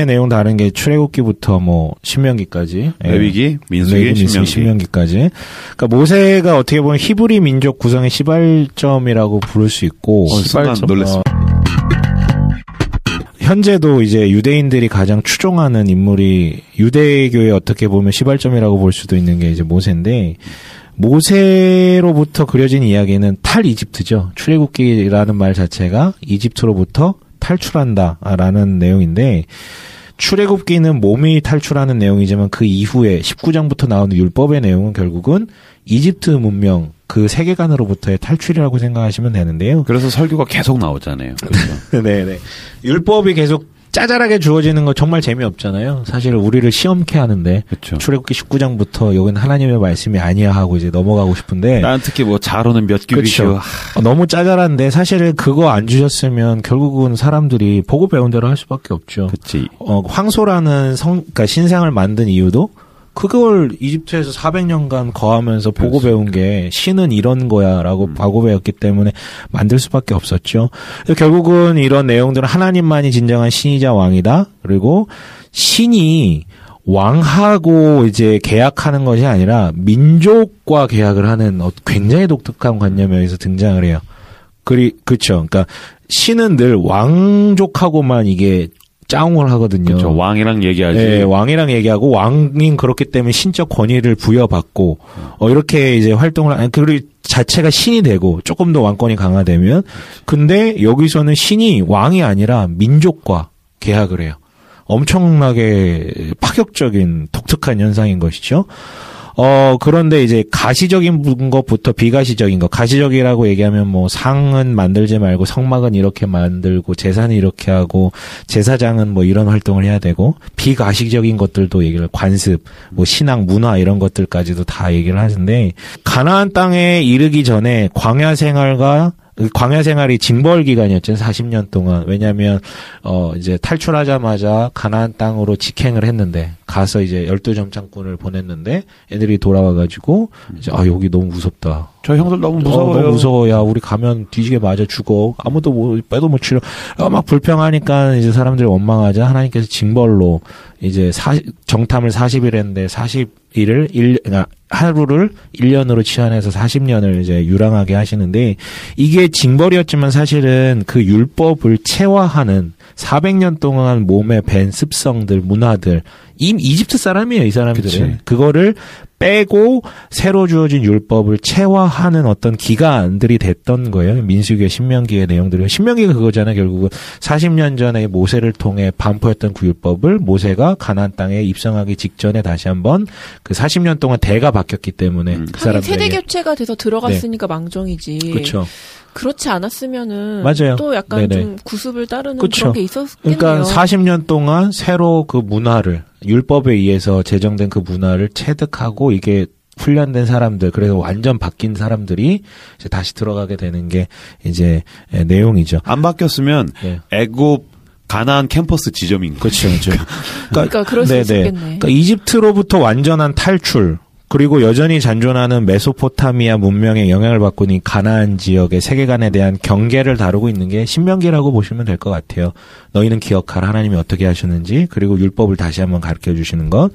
[SPEAKER 3] 내용 다른 게 출애굽기부터 뭐 신명기까지.
[SPEAKER 1] 레위기, 민수기,
[SPEAKER 3] 신명기까지. 그러니까 모세가 어떻게 보면 히브리 민족 구성의 시발점이라고 부를 수 있고.
[SPEAKER 1] 시발점. 놀랐어.
[SPEAKER 3] 현재도 이제 유대인들이 가장 추종하는 인물이 유대교의 어떻게 보면 시발점이라고 볼 수도 있는 게 이제 모세인데, 모세로부터 그려진 이야기는 탈이집트죠. 출애굽기라는 말 자체가 이집트로부터 탈출한다라는 내용인데, 출애굽기는 몸이 탈출하는 내용이지만 그 이후에 19장부터 나오는 율법의 내용은 결국은 이집트 문명 그 세계관으로부터의 탈출이라고 생각하시면 되는데요.
[SPEAKER 1] 그래서 설교가 계속 나오잖아요. 그렇죠?
[SPEAKER 3] 네네. 율법이 계속 짜잘하게 주어지는 거 정말 재미없잖아요. 사실 우리를 시험케 하는데. 그렇죠. 출애굽기 19장부터 여기는 하나님의 말씀이 아니야 하고 이제 넘어가고 싶은데.
[SPEAKER 1] 난 특히 뭐 자로는 몇 규비시오.
[SPEAKER 3] 너무 짜잘한데 사실은 그거 안 주셨으면 결국은 사람들이 보고 배운 대로 할 수밖에 없죠.
[SPEAKER 1] 그치.
[SPEAKER 3] 황소라는 그러니까 신상을 만든 이유도 그걸 이집트에서 400년간 거하면서 보고 배운 게 신은 이런 거야라고 보고 배웠기 때문에 만들 수밖에 없었죠. 결국은 이런 내용들은 하나님만이 진정한 신이자 왕이다. 그리고 신이 왕하고 이제 계약하는 것이 아니라 민족과 계약을 하는 굉장히 독특한 관념이 여기서 등장을 해요. 그렇죠. 그러니까 신은 늘 왕족하고만 이게 짱을 하거든요.
[SPEAKER 1] 그렇죠. 왕이랑 얘기하지.
[SPEAKER 3] 네, 왕이랑 얘기하고 왕인 그렇기 때문에 신적 권위를 부여받고 이렇게 이제 활동을 그리고 자체가 신이 되고 조금 더 왕권이 강화되면 근데 여기서는 신이 왕이 아니라 민족과 계약을 해요. 엄청나게 파격적인 독특한 현상인 것이죠. 그런데 이제 가시적인 것부터 비가시적인 것. 가시적이라고 얘기하면 뭐 상은 만들지 말고 성막은 이렇게 만들고 제사는 이렇게 하고 제사장은 뭐 이런 활동을 해야 되고 비가시적인 것들도 얘기를 관습, 뭐 신앙, 문화 이런 것들까지도 다 얘기를 하는데 가나안 땅에 이르기 전에 광야 생활이 징벌 기간이었죠. 40년 동안. 왜냐면 이제 탈출하자마자 가나안 땅으로 직행을 했는데 가서 이제 12점 장군을 보냈는데 애들이 돌아와가지고 이제 여기 너무 무섭다.
[SPEAKER 1] 저 형들 너무 무서워요.
[SPEAKER 3] 너무 무서워. 야, 우리 가면 뒤지게 맞아 죽어. 아무도 빼도 못 치려. 막 불평하니까 이제 사람들이 원망하자 하나님께서 징벌로 이제 정탐을 40일 했는데 40일을 하루를 1년으로 치환해서 40년을 이제 유랑하게 하시는데 이게 징벌이었지만 사실은 그 율법을 체화하는 400년 동안 몸에 밴 습성들, 문화들, 이집트 사람이에요, 이 사람들은. 그치. 그거를 빼고 새로 주어진 율법을 체화하는 어떤 기간들이 됐던 거예요. 민수기의 신명기의 내용들이. 신명기가 그거잖아요. 결국은 40년 전에 모세를 통해 반포했던 그 율법을 모세가 가나안 땅에 입성하기 직전에 다시 한번 그 40년 동안 대가 바뀌었기 때문에 그 사람들에게
[SPEAKER 4] 세대 교체가 돼서 들어갔으니까 망정이지.
[SPEAKER 3] 그렇죠.
[SPEAKER 4] 그렇지 않았으면은
[SPEAKER 3] 맞아요.
[SPEAKER 4] 또 약간
[SPEAKER 3] 네네.
[SPEAKER 4] 좀 구습을 따르는
[SPEAKER 3] 그쵸.
[SPEAKER 4] 그런 게 있었겠네요.
[SPEAKER 3] 그러니까 40년 동안 새로 그 문화를 율법에 의해서 제정된 그 문화를 체득하고 이게 훈련된 사람들, 그래서 완전 바뀐 사람들이 이제 다시 들어가게 되는 게 이제 내용이죠.
[SPEAKER 1] 안 바뀌었으면 애굽 가나안 캠퍼스 지점인 거죠.
[SPEAKER 3] 그렇죠.
[SPEAKER 4] 그러니까 그럴 수 있겠네.
[SPEAKER 3] 그러니까 이집트로부터 완전한 탈출. 그리고 여전히 잔존하는 메소포타미아 문명의 영향을 받고 있는 가나안 지역의 세계관에 대한 경계를 다루고 있는 게 신명기라고 보시면 될 것 같아요. 너희는 기억하라 하나님이 어떻게 하셨는지 그리고 율법을 다시 한번 가르쳐 주시는 것.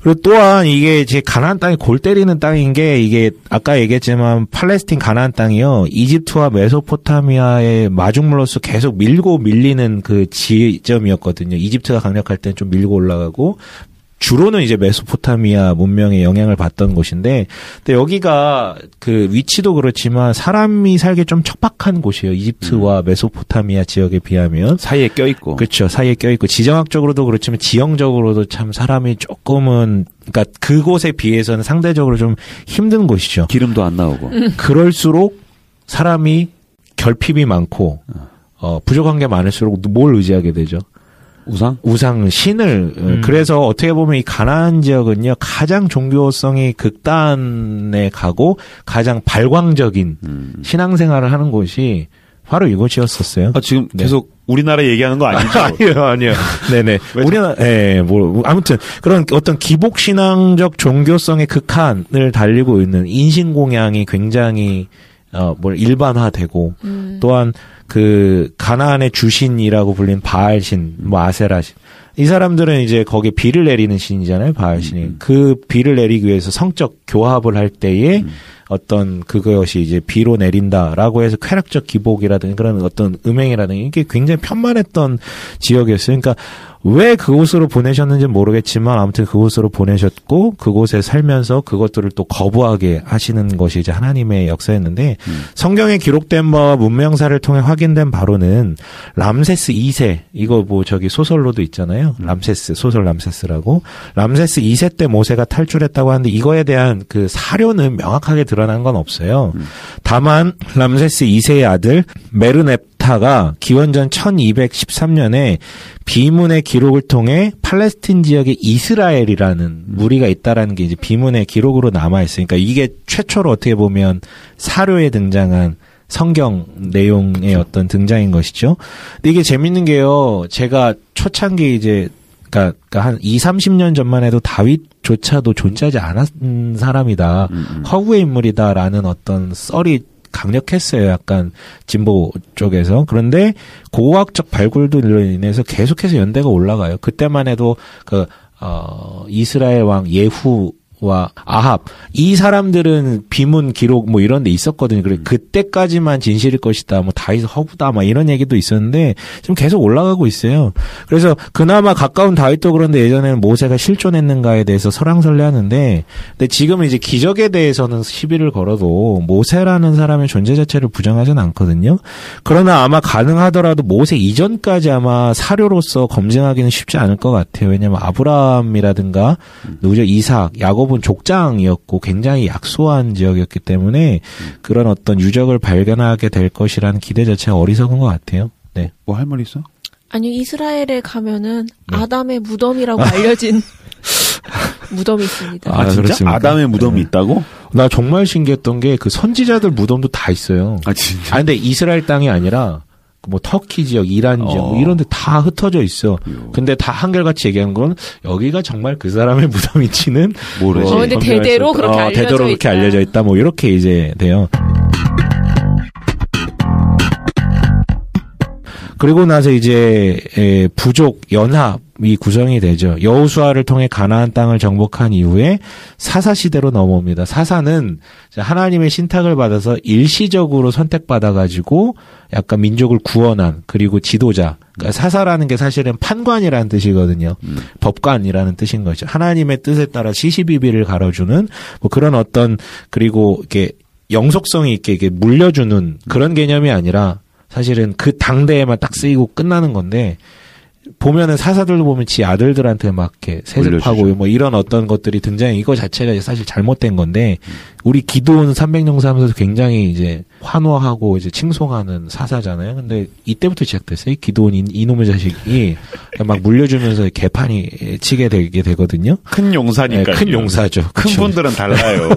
[SPEAKER 3] 그리고 또한 이게 제 가나안 땅이 골 때리는 땅인 게 이게 아까 얘기했지만 팔레스틴 가나안 땅이요. 이집트와 메소포타미아의 마중물로서 계속 밀고 밀리는 그 지점이었거든요. 이집트가 강력할 땐 좀 밀고 올라가고 주로는 이제 메소포타미아 문명의 영향을 받던 곳인데, 근데 여기가 그 위치도 그렇지만 사람이 살기 좀 척박한 곳이에요. 이집트와 메소포타미아 지역에 비하면.
[SPEAKER 1] 사이에 껴있고.
[SPEAKER 3] 그렇죠. 사이에 껴있고. 지정학적으로도 그렇지만 지형적으로도 참 사람이 조금은, 그러니까 그곳에 비해서는 상대적으로 좀 힘든 곳이죠.
[SPEAKER 1] 기름도 안 나오고.
[SPEAKER 3] 그럴수록 사람이 결핍이 많고, 부족한 게 많을수록 뭘 의지하게 되죠? 우상, 신을. 그래서 어떻게 보면 이 가나안 지역은요, 가장 종교성이 극단에 가고, 가장 발광적인 신앙생활을 하는 곳이 바로 이곳이었었어요.
[SPEAKER 1] 지금 계속 우리나라 얘기하는 거 아니죠?
[SPEAKER 3] 아니요. 네네. 우리나라, 아무튼, 그런 어떤 기복신앙적 종교성의 극한을 달리고 있는 인신공양이 굉장히, 일반화되고, 또한, 그 가나안의 주신이라고 불린 바알신, 아세라신. 이 사람들은 이제 거기에 비를 내리는 신이잖아요, 바알신이. 그 비를 내리기 위해서 성적 교합을 할 때에 어떤 그것이 이제 비로 내린다라고 해서 쾌락적 기복이라든지 그런 어떤 음행이라든지 이게 굉장히 편만했던 지역이었어요. 그러니까 왜 그곳으로 보내셨는지는 모르겠지만 아무튼 그곳으로 보내셨고 그곳에 살면서 그것들을 또 거부하게 하시는 것이 이제 하나님의 역사였는데 성경에 기록된 바와 문명사를 통해 확인된 바로는 람세스 2세 이거 소설로도 있잖아요. 소설 람세스라고 람세스 2세 때 모세가 탈출했다고 하는데 이거에 대한 그 사료는 명확하게 드러난 건 없어요. 다만 람세스 2세의 아들 메르넵타가 기원전 1213년에 비문의 기록을 통해 팔레스틴 지역에 이스라엘이라는 무리가 있다라는 게 이제 비문의 기록으로 남아있으니까 그러니까 이게 최초로 어떻게 보면 사료에 등장한 성경 내용의 어떤 등장인 것이죠. 근데 이게 재밌는 게요. 제가 초창기 이제 그러니까 한 20-30년 전만 해도 다윗조차도 존재하지 않은 사람이다. 허구의 인물이다라는 어떤 썰이 강력했어요. 약간 진보 쪽에서. 그런데 고고학적 발굴들로 인해서 계속해서 연대가 올라가요. 그때만 해도 이스라엘 왕 예후와 아합 이 사람들은 비문 기록 이런 데 있었거든요. 그래 그때까지만 진실일 것이다. 다윗 허구다. 이런 얘기도 있었는데 지금 계속 올라가고 있어요. 그래서 그나마 가까운 다윗도 그런데 예전에는 모세가 실존했는가에 대해서 설왕설래하는데 근데 지금은 이제 기적에 대해서는 시비를 걸어도 모세라는 사람의 존재 자체를 부정하지는 않거든요. 그러나 아마 가능하더라도 모세 이전까지 아마 사료로서 검증하기는 쉽지 않을 것 같아요. 왜냐하면 아브라함이라든가 누구죠? 이삭, 야곱은 족장이었고 굉장히 약소한 지역이었기 때문에 그런 어떤 유적을 발견하게 될 것이라는 기대 자체가 어리석은 것 같아요. 네.
[SPEAKER 1] 할 말 있어?
[SPEAKER 4] 아니 이스라엘에 가면은 아담의 무덤이라고 알려진 무덤이 있습니다.
[SPEAKER 1] 진짜? 그렇습니까? 아담의 무덤이 있다고?
[SPEAKER 3] 나 정말 신기했던 게 그 선지자들 무덤도 다 있어요.
[SPEAKER 1] 진짜?
[SPEAKER 3] 근데 이스라엘 땅이 아니라 터키 지역, 이란 지역, 이런 데 다 흩어져 있어. 근데 다 한결같이 얘기한 건, 여기가 정말 그 사람의 무덤인지는
[SPEAKER 1] 모르지.
[SPEAKER 4] 근데 대대로 그렇게 알려져 있다.
[SPEAKER 3] 대대로 그렇게 알려져 있다. 이렇게 이제 돼요. 그리고 나서 이제 부족 연합이 구성이 되죠. 여호수아를 통해 가나안 땅을 정복한 이후에 사사 시대로 넘어옵니다. 사사는 하나님의 신탁을 받아서 일시적으로 선택받아가지고 약간 민족을 구원한 그리고 지도자. 그러니까 사사라는 게 사실은 판관이라는 뜻이거든요. 법관이라는 뜻인 거죠. 하나님의 뜻에 따라 시시비비를 가려주는 그런 어떤 그리고 이렇게 영속성이 있게 이렇게 물려주는 그런 개념이 아니라. 사실은 그 당대에만 딱 쓰이고 끝나는 건데 보면은 사사들도 보면 지 아들들한테 막 이렇게 세습하고 이런 어떤 것들이 등장해 이거 자체가 사실 잘못된 건데 우리 기도원 300용사하면서 굉장히 이제 환호하고 이제 칭송하는 사사잖아요. 근데 이때부터 시작됐어요. 기도원 이놈의 자식이 막 물려주면서 개판이 치게 되게 되거든요.
[SPEAKER 1] 큰 용사니까.
[SPEAKER 3] 네, 큰 용사죠.
[SPEAKER 1] 큰 그쵸? 분들은 달라요.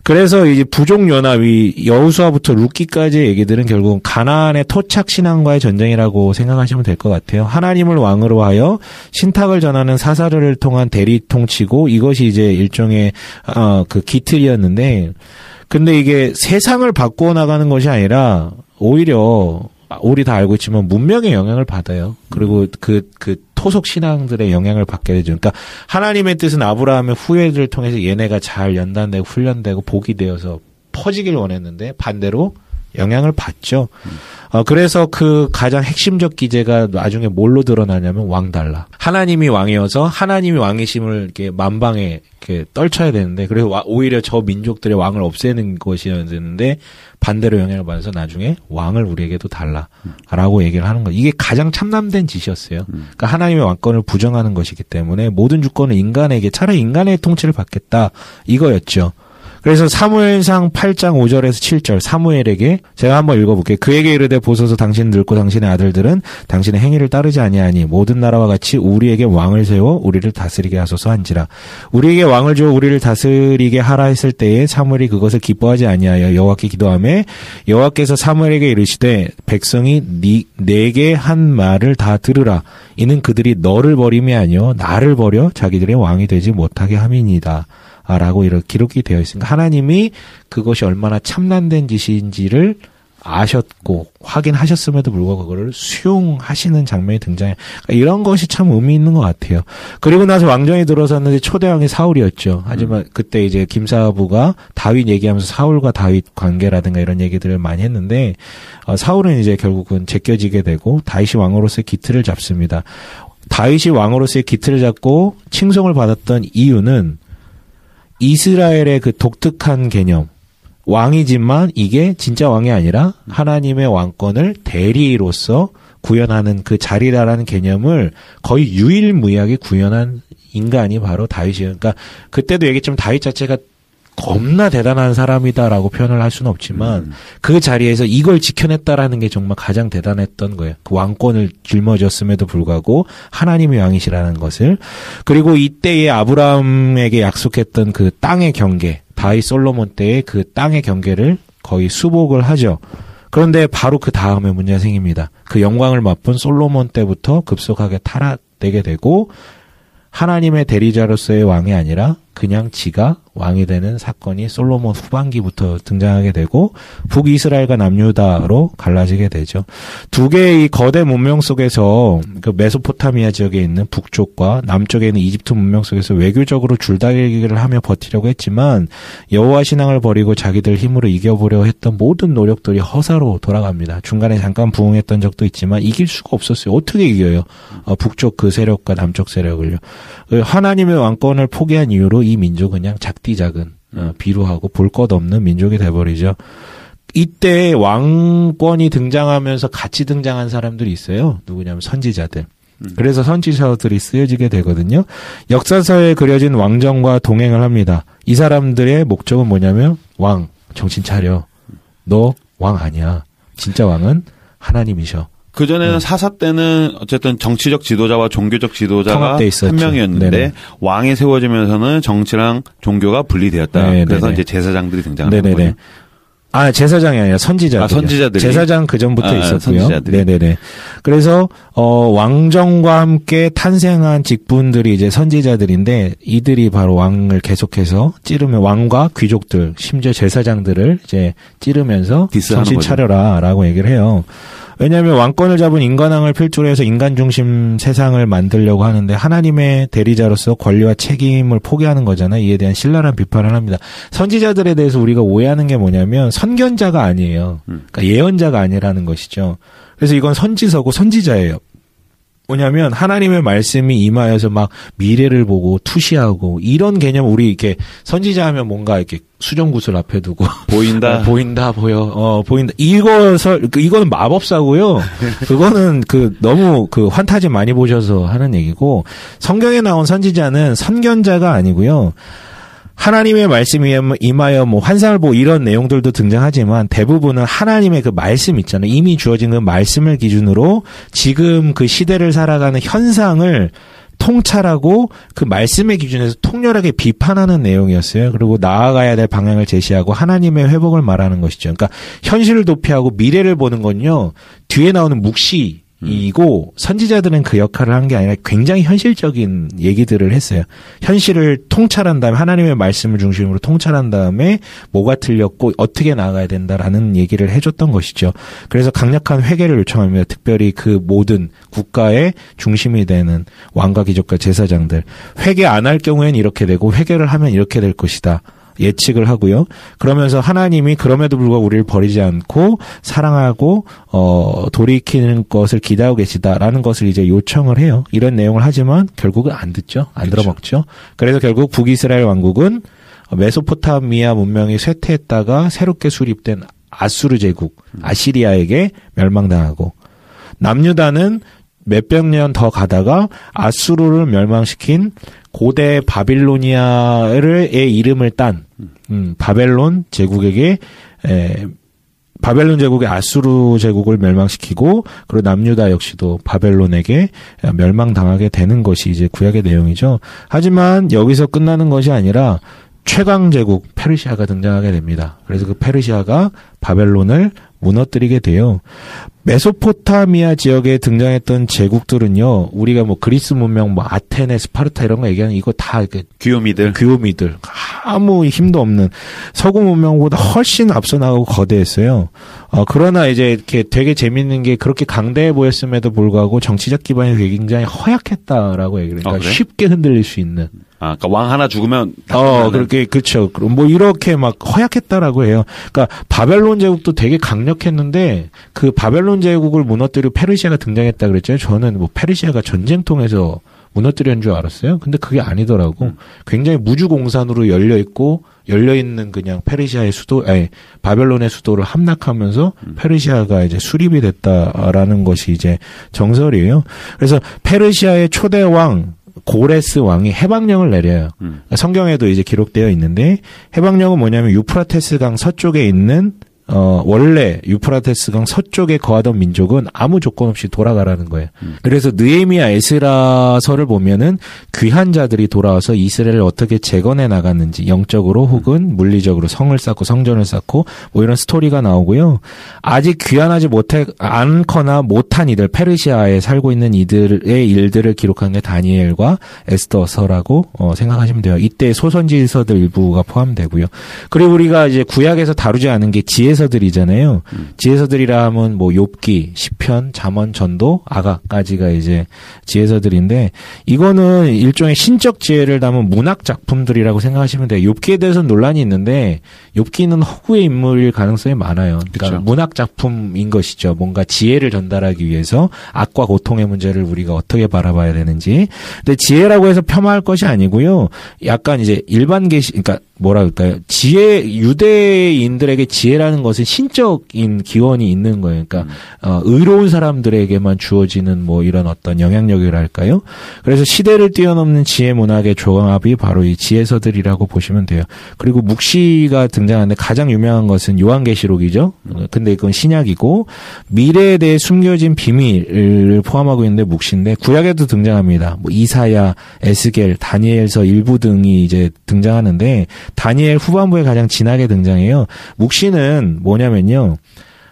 [SPEAKER 3] 그래서 이제 부족연합이 여호수아부터 룻기까지의 얘기들은 결국 가나안의 토착 신앙과의 전쟁이라고 생각하시면 될 것 같아요. 하나님을 왕으로 하여 신탁을 전하는 사사를 통한 대리 통치고 이것이 이제 일종의 그 기틀이었는데 근데 이게 세상을 바꾸어 나가는 것이 아니라 오히려 우리 다 알고 있지만 문명의 영향을 받아요. 그리고 그 소속 신앙들의 영향을 받게 되죠. 그러니까 하나님의 뜻은 아브라함의 후예들을 통해서 얘네가 잘 연단되고 훈련되고 복이 되어서 퍼지길 원했는데 반대로 영향을 받죠. 그래서 그 가장 핵심적 기제가 나중에 뭘로 드러나냐면 왕달라. 하나님이 왕이어서 하나님이 왕이심을 이렇게 만방에 이렇게 떨쳐야 되는데, 그래서 오히려 저 민족들의 왕을 없애는 것이었는데 반대로 영향을 받아서 나중에 왕을 우리에게도 달라라고 얘기를 하는 거. 이게 가장 참남된 짓이었어요. 그러니까 하나님의 왕권을 부정하는 것이기 때문에 모든 주권을 인간에게, 차라리 인간의 통치를 받겠다 이거였죠. 그래서 사무엘상 8장 5절에서 7절 사무엘에게 제가 한번 읽어볼게요. 그에게 이르되 보소서 당신 늙고 당신의 아들들은 당신의 행위를 따르지 아니하니 모든 나라와 같이 우리에게 왕을 세워 우리를 다스리게 하소서 한지라. 우리에게 왕을 주어 우리를 다스리게 하라 했을 때에 사무엘이 그것을 기뻐하지 아니하여 여호와께 기도하매 여호와께서 사무엘에게 이르시되 백성이 내게 한 말을 다 들으라. 이는 그들이 너를 버림이 아니요 나를 버려 자기들의 왕이 되지 못하게 함이니이다. 라고 이렇게 기록이 되어 있으니까 하나님이 그것이 얼마나 참난된 짓인지를 아셨고 확인하셨음에도 불구하고 그거를 수용하시는 장면이 등장해요. 그러니까 이런 것이 참 의미 있는 것 같아요. 그리고 나서 왕정이 들어섰는데 초대왕이 사울이었죠. 하지만 그때 이제 김사부가 다윗 얘기하면서 사울과 다윗 관계라든가 이런 얘기들을 많이 했는데 사울은 이제 결국은 제껴지게 되고 다윗이 왕으로서의 기틀을 잡습니다. 다윗이 왕으로서의 기틀을 잡고 칭송을 받았던 이유는 이스라엘의 그 독특한 개념, 왕이지만 이게 진짜 왕이 아니라 하나님의 왕권을 대리로서 구현하는 그 자리라라는 개념을 거의 유일무이하게 구현한 인간이 바로 다윗이에요. 그러니까 그때도 얘기했지만 다윗 자체가 겁나 대단한 사람이다라고 표현을 할 수는 없지만 그 자리에서 이걸 지켜냈다라는 게 정말 가장 대단했던 거예요. 그 왕권을 짊어졌음에도 불구하고 하나님의 왕이시라는 것을. 그리고 이때에 아브라함에게 약속했던 그 땅의 경계, 다윗 솔로몬 때의 그 땅의 경계를 거의 수복을 하죠. 그런데 바로 그 다음에 문제가 생깁니다. 그 영광을 맛본 솔로몬 때부터 급속하게 타락되게 되고 하나님의 대리자로서의 왕이 아니라 그냥 지가 왕이 되는 사건이 솔로몬 후반기부터 등장하게 되고 북이스라엘과 남유다로 갈라지게 되죠. 두 개의 이 거대 문명 속에서 그 메소포타미아 지역에 있는 북쪽과 남쪽에 있는 이집트 문명 속에서 외교적으로 줄다리기를 하며 버티려고 했지만 여호와 신앙을 버리고 자기들 힘으로 이겨보려 했던 모든 노력들이 허사로 돌아갑니다. 중간에 잠깐 부흥했던 적도 있지만 이길 수가 없었어요. 어떻게 이겨요? 북쪽 그 세력과 남쪽 세력을요. 하나님의 왕권을 포기한 이유로 이 민족은 그냥 작디작은 비루하고 볼 것 없는 민족이 돼버리죠. 이때 왕권이 등장하면서 같이 등장한 사람들이 있어요. 누구냐면 선지자들. 그래서 선지자들이 쓰여지게 되거든요. 역사서에 그려진 왕정과 동행을 합니다. 이 사람들의 목적은 뭐냐면 왕, 정신 차려. 너 왕 아니야. 진짜 왕은 하나님이셔.
[SPEAKER 1] 그전에는 사사 때는 어쨌든 정치적 지도자와 종교적 지도자가 한 명이었는데 네네. 왕이 세워지면서는 정치랑 종교가 분리되었다. 네네네. 그래서 이제 제사장들이 등장하는 거예요.
[SPEAKER 3] 아, 제사장이 아니라 선지자들.
[SPEAKER 1] 선지자들이.
[SPEAKER 3] 제사장 그 전부터 있었고요.
[SPEAKER 1] 선지자들이.
[SPEAKER 3] 네네네. 그래서, 왕정과 함께 탄생한 직분들이 이제 선지자들인데, 이들이 바로 왕을 계속해서 찌르면, 왕과 귀족들, 심지어 제사장들을 이제 찌르면서 정신 차려라, 라고 얘기를 해요. 왜냐하면 왕권을 잡은 인간왕을 필두로 해서 인간 중심 세상을 만들려고 하는데 하나님의 대리자로서 권리와 책임을 포기하는 거잖아요. 이에 대한 신랄한 비판을 합니다. 선지자들에 대해서 우리가 오해하는 게 뭐냐면 선견자가 아니에요. 그러니까 예언자가 아니라는 것이죠. 그래서 이건 선지서고 선지자예요. 뭐냐면 하나님의 말씀이 임하여서 막 미래를 보고 투시하고 이런 개념 우리 이렇게 선지자 하면 뭔가 이렇게 수정구슬 앞에 두고
[SPEAKER 1] 보인다
[SPEAKER 3] 보인다 보인다 이거는 마법사고요. 그거는 너무 환타지 많이 보셔서 하는 얘기고 성경에 나온 선지자는 선견자가 아니고요. 하나님의 말씀이 임하여 환상을 보고 이런 내용들도 등장하지만 대부분은 하나님의 그 말씀 있잖아요. 이미 주어진 그 말씀을 기준으로 지금 그 시대를 살아가는 현상을 통찰하고 그 말씀의 기준에서 통렬하게 비판하는 내용이었어요. 그리고 나아가야 될 방향을 제시하고 하나님의 회복을 말하는 것이죠. 그러니까 현실을 도피하고 미래를 보는 건요. 뒤에 나오는 묵시 이고 선지자들은 그 역할을 한 게 아니라 굉장히 현실적인 얘기들을 했어요. 현실을 통찰한 다음에 하나님의 말씀을 중심으로 통찰한 다음에 뭐가 틀렸고 어떻게 나아가야 된다라는 얘기를 해줬던 것이죠. 그래서 강력한 회개를 요청합니다. 특별히 그 모든 국가의 중심이 되는 왕과 귀족과 제사장들. 회개 안 할 경우에는 이렇게 되고 회개를 하면 이렇게 될 것이다. 예측을 하고요. 그러면서 하나님이 그럼에도 불구하고 우리를 버리지 않고 사랑하고 돌이키는 것을 기대하고 계시다라는 것을 이제 요청을 해요. 이런 내용을 하지만 결국은 안 듣죠. 안 그렇죠. 들어먹죠. 그래서 결국 북이스라엘 왕국은 메소포타미아 문명이 쇠퇴했다가 새롭게 수립된 아수르 제국, 아시리아에게 멸망당하고 남유다는 몇백 년 더 가다가 아수르를 멸망시킨 고대 바빌로니아의 이름을 딴 바벨론 제국의 아수르 제국을 멸망시키고 그리고 남유다 역시도 바벨론에게 멸망당하게 되는 것이 이제 구약의 내용이죠. 하지만 여기서 끝나는 것이 아니라 최강 제국 페르시아가 등장하게 됩니다. 그래서 그 페르시아가 바벨론을 무너뜨리게 돼요. 메소포타미아 지역에 등장했던 제국들은요, 우리가 뭐 그리스 문명, 뭐 아테네, 스파르타 이런 거 얘기하는 이거 다 귀요미들 아무 힘도 없는 서구 문명보다 훨씬 앞서 나가고 거대했어요. 그러나 이제 이렇게 되게 재밌는 게 그렇게 강대해 보였음에도 불구하고 정치적 기반이 굉장히 허약했다라고 얘기를. 그러니까 그래? 쉽게 흔들릴 수 있는.
[SPEAKER 1] 그러니까 왕 하나 죽으면
[SPEAKER 3] 그렇게 그렇죠. 뭐 이렇게 막 허약했다라고 해요. 그러니까 바벨론 제국도 되게 강력했는데 그 바벨론 제국을 무너뜨리고 페르시아가 등장했다 그랬잖아요. 저는 뭐 페르시아가 전쟁통해서 무너뜨린 줄 알았어요. 근데 그게 아니더라고. 굉장히 무주공산으로 열려 있는 그냥 페르시아의 바벨론의 수도를 함락하면서 페르시아가 이제 수립이 됐다라는 것이 이제 정설이에요. 그래서 페르시아의 초대 왕 고레스 왕이 해방령을 내려요. 성경에도 이제 기록되어 있는데 해방령은 뭐냐면 유프라테스강 서쪽에 있는 원래 유프라테스강 서쪽에 거하던 민족은 아무 조건 없이 돌아가라는 거예요. 그래서 느헤미야 에스라서를 보면은 귀한 자들이 돌아와서 이스라엘을 어떻게 재건해 나갔는지 영적으로 혹은 물리적으로 성을 쌓고 성전을 쌓고 뭐 이런 스토리가 나오고요. 아직 귀환하지 않거나 못한 이들, 페르시아에 살고 있는 이들의 일들을 기록한 게 다니엘과 에스더서라고 생각하시면 돼요. 이때 소선지서들 일부가 포함되고요. 그리고 우리가 이제 구약에서 다루지 않은 게 지혜서들이잖아요. 지혜서들이라 하면 뭐 욥기, 시편, 잠언, 전도, 아가까지가 이제 지혜서들인데 이거는 일종의 신적 지혜를 담은 문학 작품들이라고 생각하시면 돼요. 욥기에 대해서는 논란이 있는데 욥기는 허구의 인물일 가능성이 많아요. 그러니까 그렇죠. 문학 작품인 것이죠. 뭔가 지혜를 전달하기 위해서 악과 고통의 문제를 우리가 어떻게 바라봐야 되는지. 근데 지혜라고 해서 폄하할 것이 아니고요. 약간 이제 일반 그러니까 뭐라 그럴까요? 유대인들에게 지혜라는 것은 신적인 기원이 있는 거예요. 그러니까, 의로운 사람들에게만 주어지는 뭐 이런 어떤 영향력이랄까요? 그래서 시대를 뛰어넘는 지혜 문학의 조합이 바로 이 지혜서들이라고 보시면 돼요. 그리고 묵시가 등장하는데 가장 유명한 것은 요한계시록이죠. 근데 이건 신약이고, 미래에 대해 숨겨진 비밀을 포함하고 있는데 묵시인데, 구약에도 등장합니다. 뭐 이사야, 에스겔, 다니엘서 일부 등이 이제 등장하는데, 다니엘 후반부에 가장 진하게 등장해요. 묵시는 뭐냐면요.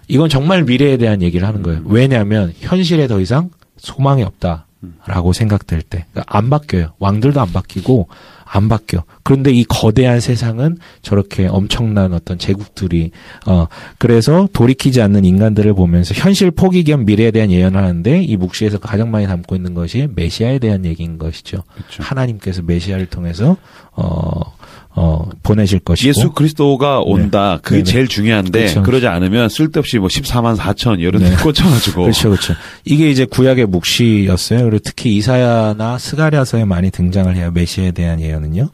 [SPEAKER 3] 이건 정말 미래에 대한 얘기를 하는 거예요. 왜냐하면 현실에 더 이상 소망이 없다라고 생각될 때. 그러니까 안 바뀌어요. 왕들도 안 바뀌고 안 바뀌어. 그런데 이 거대한 세상은 저렇게 엄청난 어떤 제국들이 그래서 돌이키지 않는 인간들을 보면서 현실 포기 겸 미래에 대한 예언을 하는데 이 묵시에서 가장 많이 담고 있는 것이 메시아에 대한 얘기인 것이죠. 그렇죠. 하나님께서 메시아를 통해서 보내실 것이고
[SPEAKER 1] 예수 그리스도가 온다. 그게
[SPEAKER 3] 네네.
[SPEAKER 1] 제일 중요한데
[SPEAKER 3] 그렇죠.
[SPEAKER 1] 그러지 않으면 쓸데없이 뭐 14만 4천 이런 데 꽂혀가지고
[SPEAKER 3] 그렇죠. 이게 이제 구약의 묵시였어요. 그리고 특히 이사야나 스가랴서에 많이 등장을 해요. 메시아에 대한 예언은요.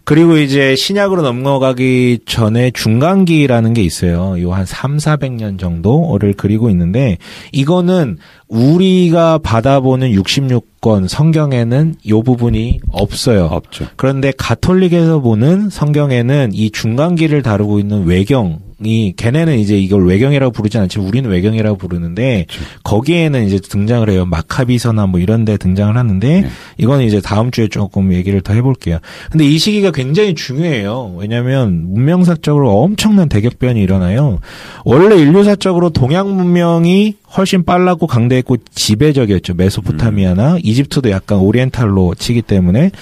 [SPEAKER 3] 그리고 이제 신약으로 넘어가기 전에 중간기라는 게 있어요. 요 한 300~400년 정도를 그리고 있는데 이거는 우리가 받아보는 66 주도권 성경에는 이 부분이 없어요.
[SPEAKER 1] 없죠.
[SPEAKER 3] 그런데 가톨릭에서 보는 성경에는 이 중간기를 다루고 있는 외경이 걔네는 이제 이걸 외경이라고 부르지 않지만 우리는 외경이라고 부르는데 그렇죠. 거기에는 이제 등장을 해요. 마카비서나 뭐 이런 데 등장을 하는데 네. 이거는 이제 다음 주에 조금 얘기를 더 해볼게요. 근데 이 시기가 굉장히 중요해요. 왜냐하면 문명사적으로 엄청난 대격변이 일어나요. 원래 인류사적으로 동양 문명이 훨씬 빨랐고 강대했고 지배적이었죠. 메소포타미아나 이집트도 약간 오리엔탈로 치기 때문에.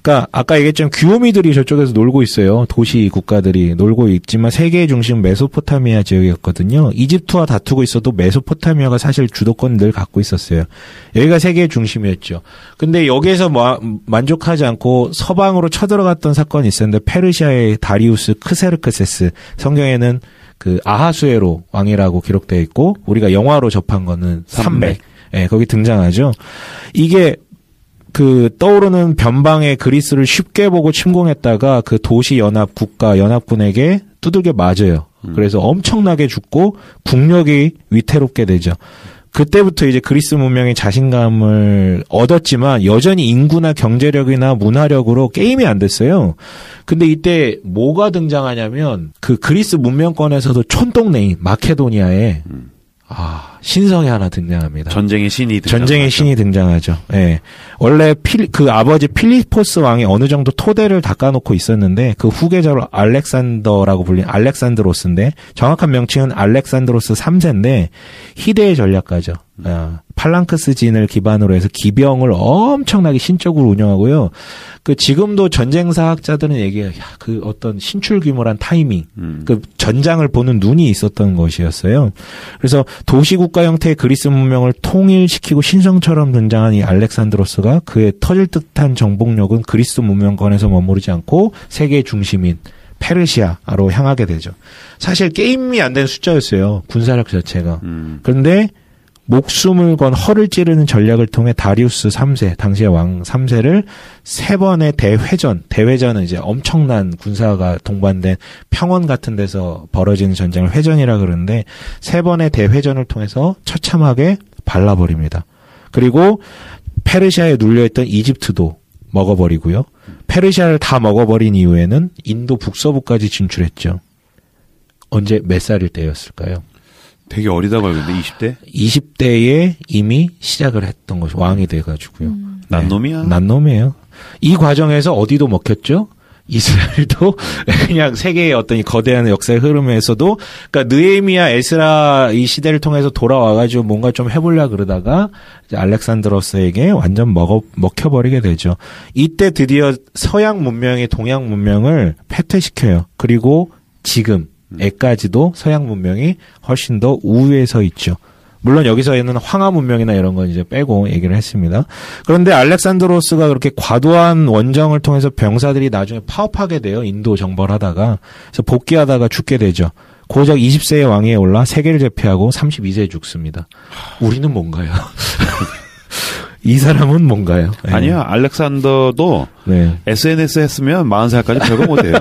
[SPEAKER 3] 그러니까 아까 얘기했지만 귀요미들이 저쪽에서 놀고 있어요. 도시 국가들이 놀고 있지만 세계의 중심은 메소포타미아 지역이었거든요. 이집트와 다투고 있어도 메소포타미아가 사실 주도권을 늘 갖고 있었어요. 여기가 세계의 중심이었죠. 근데 여기에서 만족하지 않고 서방으로 쳐들어갔던 사건이 있었는데 페르시아의 다리우스 크세르크세스 성경에는 그 아하수에로 왕이라고 기록되어 있고 우리가 영화로 접한 거는 300. 예, 거기 등장하죠. 이게 그 떠오르는 변방의 그리스를 쉽게 보고 침공했다가 그 도시 연합 국가 연합군에게 두들겨 맞아요. 그래서 엄청나게 죽고 국력이 위태롭게 되죠. 그때부터 이제 그리스 문명이 자신감을 얻었지만 여전히 인구나 경제력이나 문화력으로 게임이 안 됐어요. 근데 이때 뭐가 등장하냐면 그 그리스 문명권에서도 촌동네인 마케도니아에 신성이 하나 등장합니다.
[SPEAKER 1] 전쟁의 신이
[SPEAKER 3] 등장하죠. 예. 원래 그 아버지 필리포스 왕이 어느 정도 토대를 닦아놓고 있었는데 그 후계자로 알렉산더라고 불린 알렉산드로스인데 정확한 명칭은 알렉산드로스 3세인데 희대의 전략가죠. 팔랑크스 진을 기반으로 해서 기병을 엄청나게 신적으로 운영하고요. 그 지금도 전쟁사학자들은 얘기해요. 그 어떤 신출귀몰한 타이밍, 그 전장을 보는 눈이 있었던 것이었어요. 그래서 도시국가 형태의 그리스 문명을 통일시키고 신성처럼 등장한 이 알렉산드로스가 그의 터질 듯한 정복력은 그리스 문명권에서 머무르지 않고 세계의 중심인 페르시아로 향하게 되죠. 사실 게임이 안 된 숫자였어요. 군사력 자체가. 그런데 목숨을 건 허를 찌르는 전략을 통해 다리우스 3세, 당시의 왕 3세를 3번의 대회전은 이제 엄청난 군사가 동반된 평원 같은 데서 벌어지는 전쟁을 회전이라 그러는데 3번의 대회전을 통해서 처참하게 발라버립니다. 그리고 페르시아에 눌려있던 이집트도 먹어버리고요. 페르시아를 다 먹어버린 이후에는 인도 북서부까지 진출했죠. 언제 몇 살일 때였을까요?
[SPEAKER 1] 되게 어리다고 알겠는데 20대?
[SPEAKER 3] 20대에 이미 시작을 했던 것이 왕이 돼가지고요.
[SPEAKER 1] 난놈이야.
[SPEAKER 3] 네, 난놈이에요. 이 과정에서 어디도 먹혔죠? 이스라엘도 그냥 세계의 어떤 이 거대한 역사의 흐름에서도 그러니까 느헤미야, 에스라 이 시대를 통해서 돌아와가지고 뭔가 좀 해보려 그러다가 이제 알렉산드로스에게 완전 먹혀버리게 되죠. 이때 드디어 서양 문명이 동양 문명을 패퇴시켜요. 그리고 지금에까지도 서양 문명이 훨씬 더 우위에 서 있죠. 물론 여기서는 황하 문명이나 이런 건 이제 빼고 얘기를 했습니다. 그런데 알렉산드로스가 그렇게 과도한 원정을 통해서 병사들이 나중에 파업하게 돼요. 인도 정벌하다가. 그래서 복귀하다가 죽게 되죠. 고작 20세의 왕위에 올라 세계를 제패하고 32세에 죽습니다. 우리는 뭔가요? 이 사람은 뭔가요?
[SPEAKER 1] 아니야. 알렉산더도 네. SNS 했으면 40살까지 별거 못해요.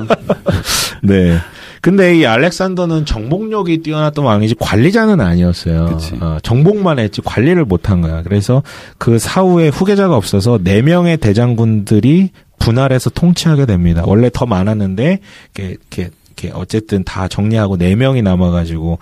[SPEAKER 3] 네. 근데 이 알렉산더는 정복력이 뛰어났던 왕이지 관리자는 아니었어요. 정복만 했지 관리를 못한 거야. 그래서 그 사후에 후계자가 없어서 4명의 대장군들이 분할해서 통치하게 됩니다. 원래 더 많았는데 이렇게 어쨌든 다 정리하고 4명이 남아가지고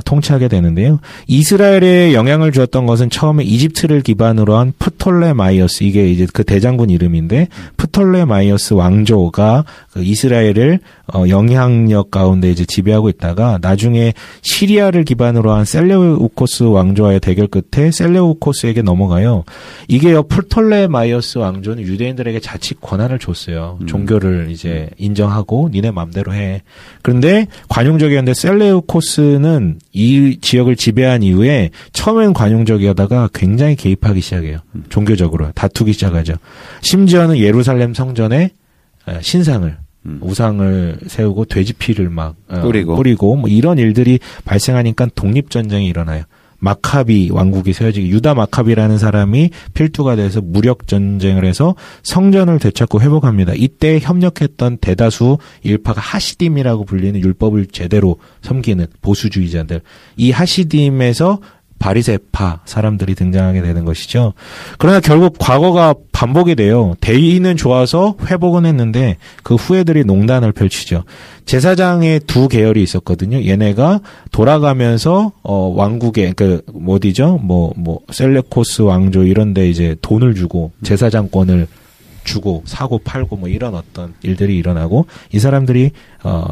[SPEAKER 3] 통치하게 되는데요. 이스라엘에 영향을 주었던 것은 처음에 이집트를 기반으로 한 프톨레마이어스, 이게 이제 그 대장군 이름인데 프톨레마이어스 왕조가 그 이스라엘을 영향력 가운데 이제 지배하고 있다가 나중에 시리아를 기반으로 한 셀레우코스 왕조와의 대결 끝에 셀레우코스에게 넘어가요. 이게요, 프톨레마이어스 왕조는 유대인들에게 자치 권한을 줬어요. 종교를 이제 인정하고 니네 맘대로 해. 그런데 관용적이었는데 셀레우코스는 이 지역을 지배한 이후에 처음엔 관용적이었다가 굉장히 개입하기 시작해요. 종교적으로 다투기 시작하죠. 심지어는 예루살렘 성전에 신상을 우상을 세우고 돼지피를 막 뿌리고 뭐 이런 일들이 발생하니까 독립전쟁이 일어나요. 마카비 왕국이 세워지기, 유다 마카비라는 사람이 필두가 돼서 무력 전쟁을 해서 성전을 되찾고 회복합니다. 이때 협력했던 대다수 일파가 하시딤이라고 불리는 율법을 제대로 섬기는 보수주의자들. 이 하시딤에서 바리새파 사람들이 등장하게 되는 것이죠. 그러나 결국 과거가 반복이 돼요. 대의는 좋아서 회복은 했는데 그 후예들이 농단을 펼치죠. 제사장의 두 계열이 있었거든요. 얘네가 돌아가면서 왕국에 어디죠? 셀레코스 왕조 이런데 이제 돈을 주고 제사장권을 주고 사고 팔고 뭐 이런 어떤 일들이 일어나고 이 사람들이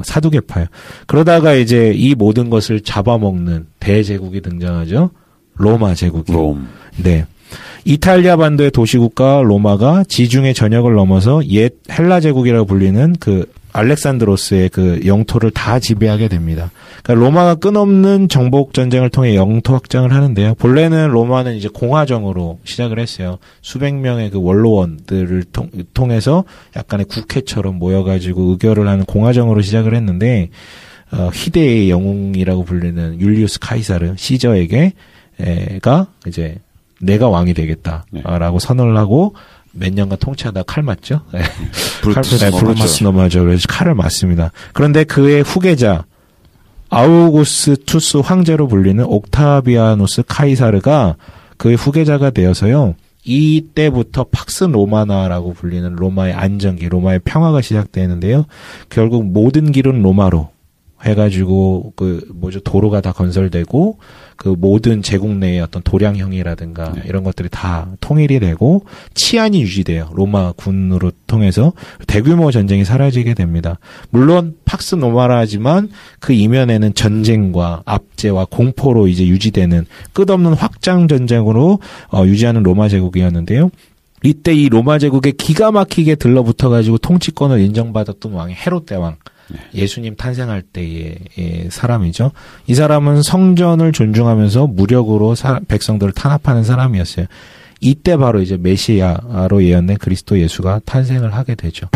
[SPEAKER 3] 사두개파예요. 그러다가 이제 이 모든 것을 잡아먹는 대제국이 등장하죠. 로마 제국이. 네. 이탈리아 반도의 도시국가 로마가 지중해 전역을 넘어서 옛 헬라 제국이라고 불리는 그 알렉산드로스의 그 영토를 다 지배하게 됩니다. 그러니까 로마가 끝없는 정복 전쟁을 통해 영토 확장을 하는데요. 본래는 로마는 이제 공화정으로 시작을 했어요. 수백 명의 그 원로원들을 통해서 약간의 국회처럼 모여가지고 의결을 하는 공화정으로 시작을 했는데 희대의 영웅이라고 불리는 율리우스 카이사르 시저에게가 이제 내가 왕이 되겠다라고 선언을 하고 몇 년간 통치하다 칼 맞죠? 네. 브루투스 넘어가죠. 그래서 칼을 맞습니다. 그런데 그의 후계자 아우구스투스 황제로 불리는 옥타비아누스 카이사르가 그의 후계자가 되어서요. 이때부터 팍스 로마나라고 불리는 로마의 안정기, 로마의 평화가 시작되는데요. 결국 모든 길은 로마로 해가지고 도로가 다 건설되고 그 모든 제국 내의 어떤 도량형이라든가 이런 것들이 다 통일이 되고 치안이 유지돼요. 로마 군으로 통해서 대규모 전쟁이 사라지게 됩니다. 물론 팍스 로마라지만 그 이면에는 전쟁과 압제와 공포로 이제 유지되는 끝없는 확장 전쟁으로 유지하는 로마 제국이었는데요. 이때 이 로마 제국에 기가 막히게 들러붙어가지고 통치권을 인정받았던 왕이 헤롯 대왕. 예수님 탄생할 때의 사람이죠. 이 사람은 성전을 존중하면서 무력으로 백성들을 탄압하는 사람이었어요. 이때 바로 이제 메시아로 예언된 그리스도 예수가 탄생을 하게 되죠.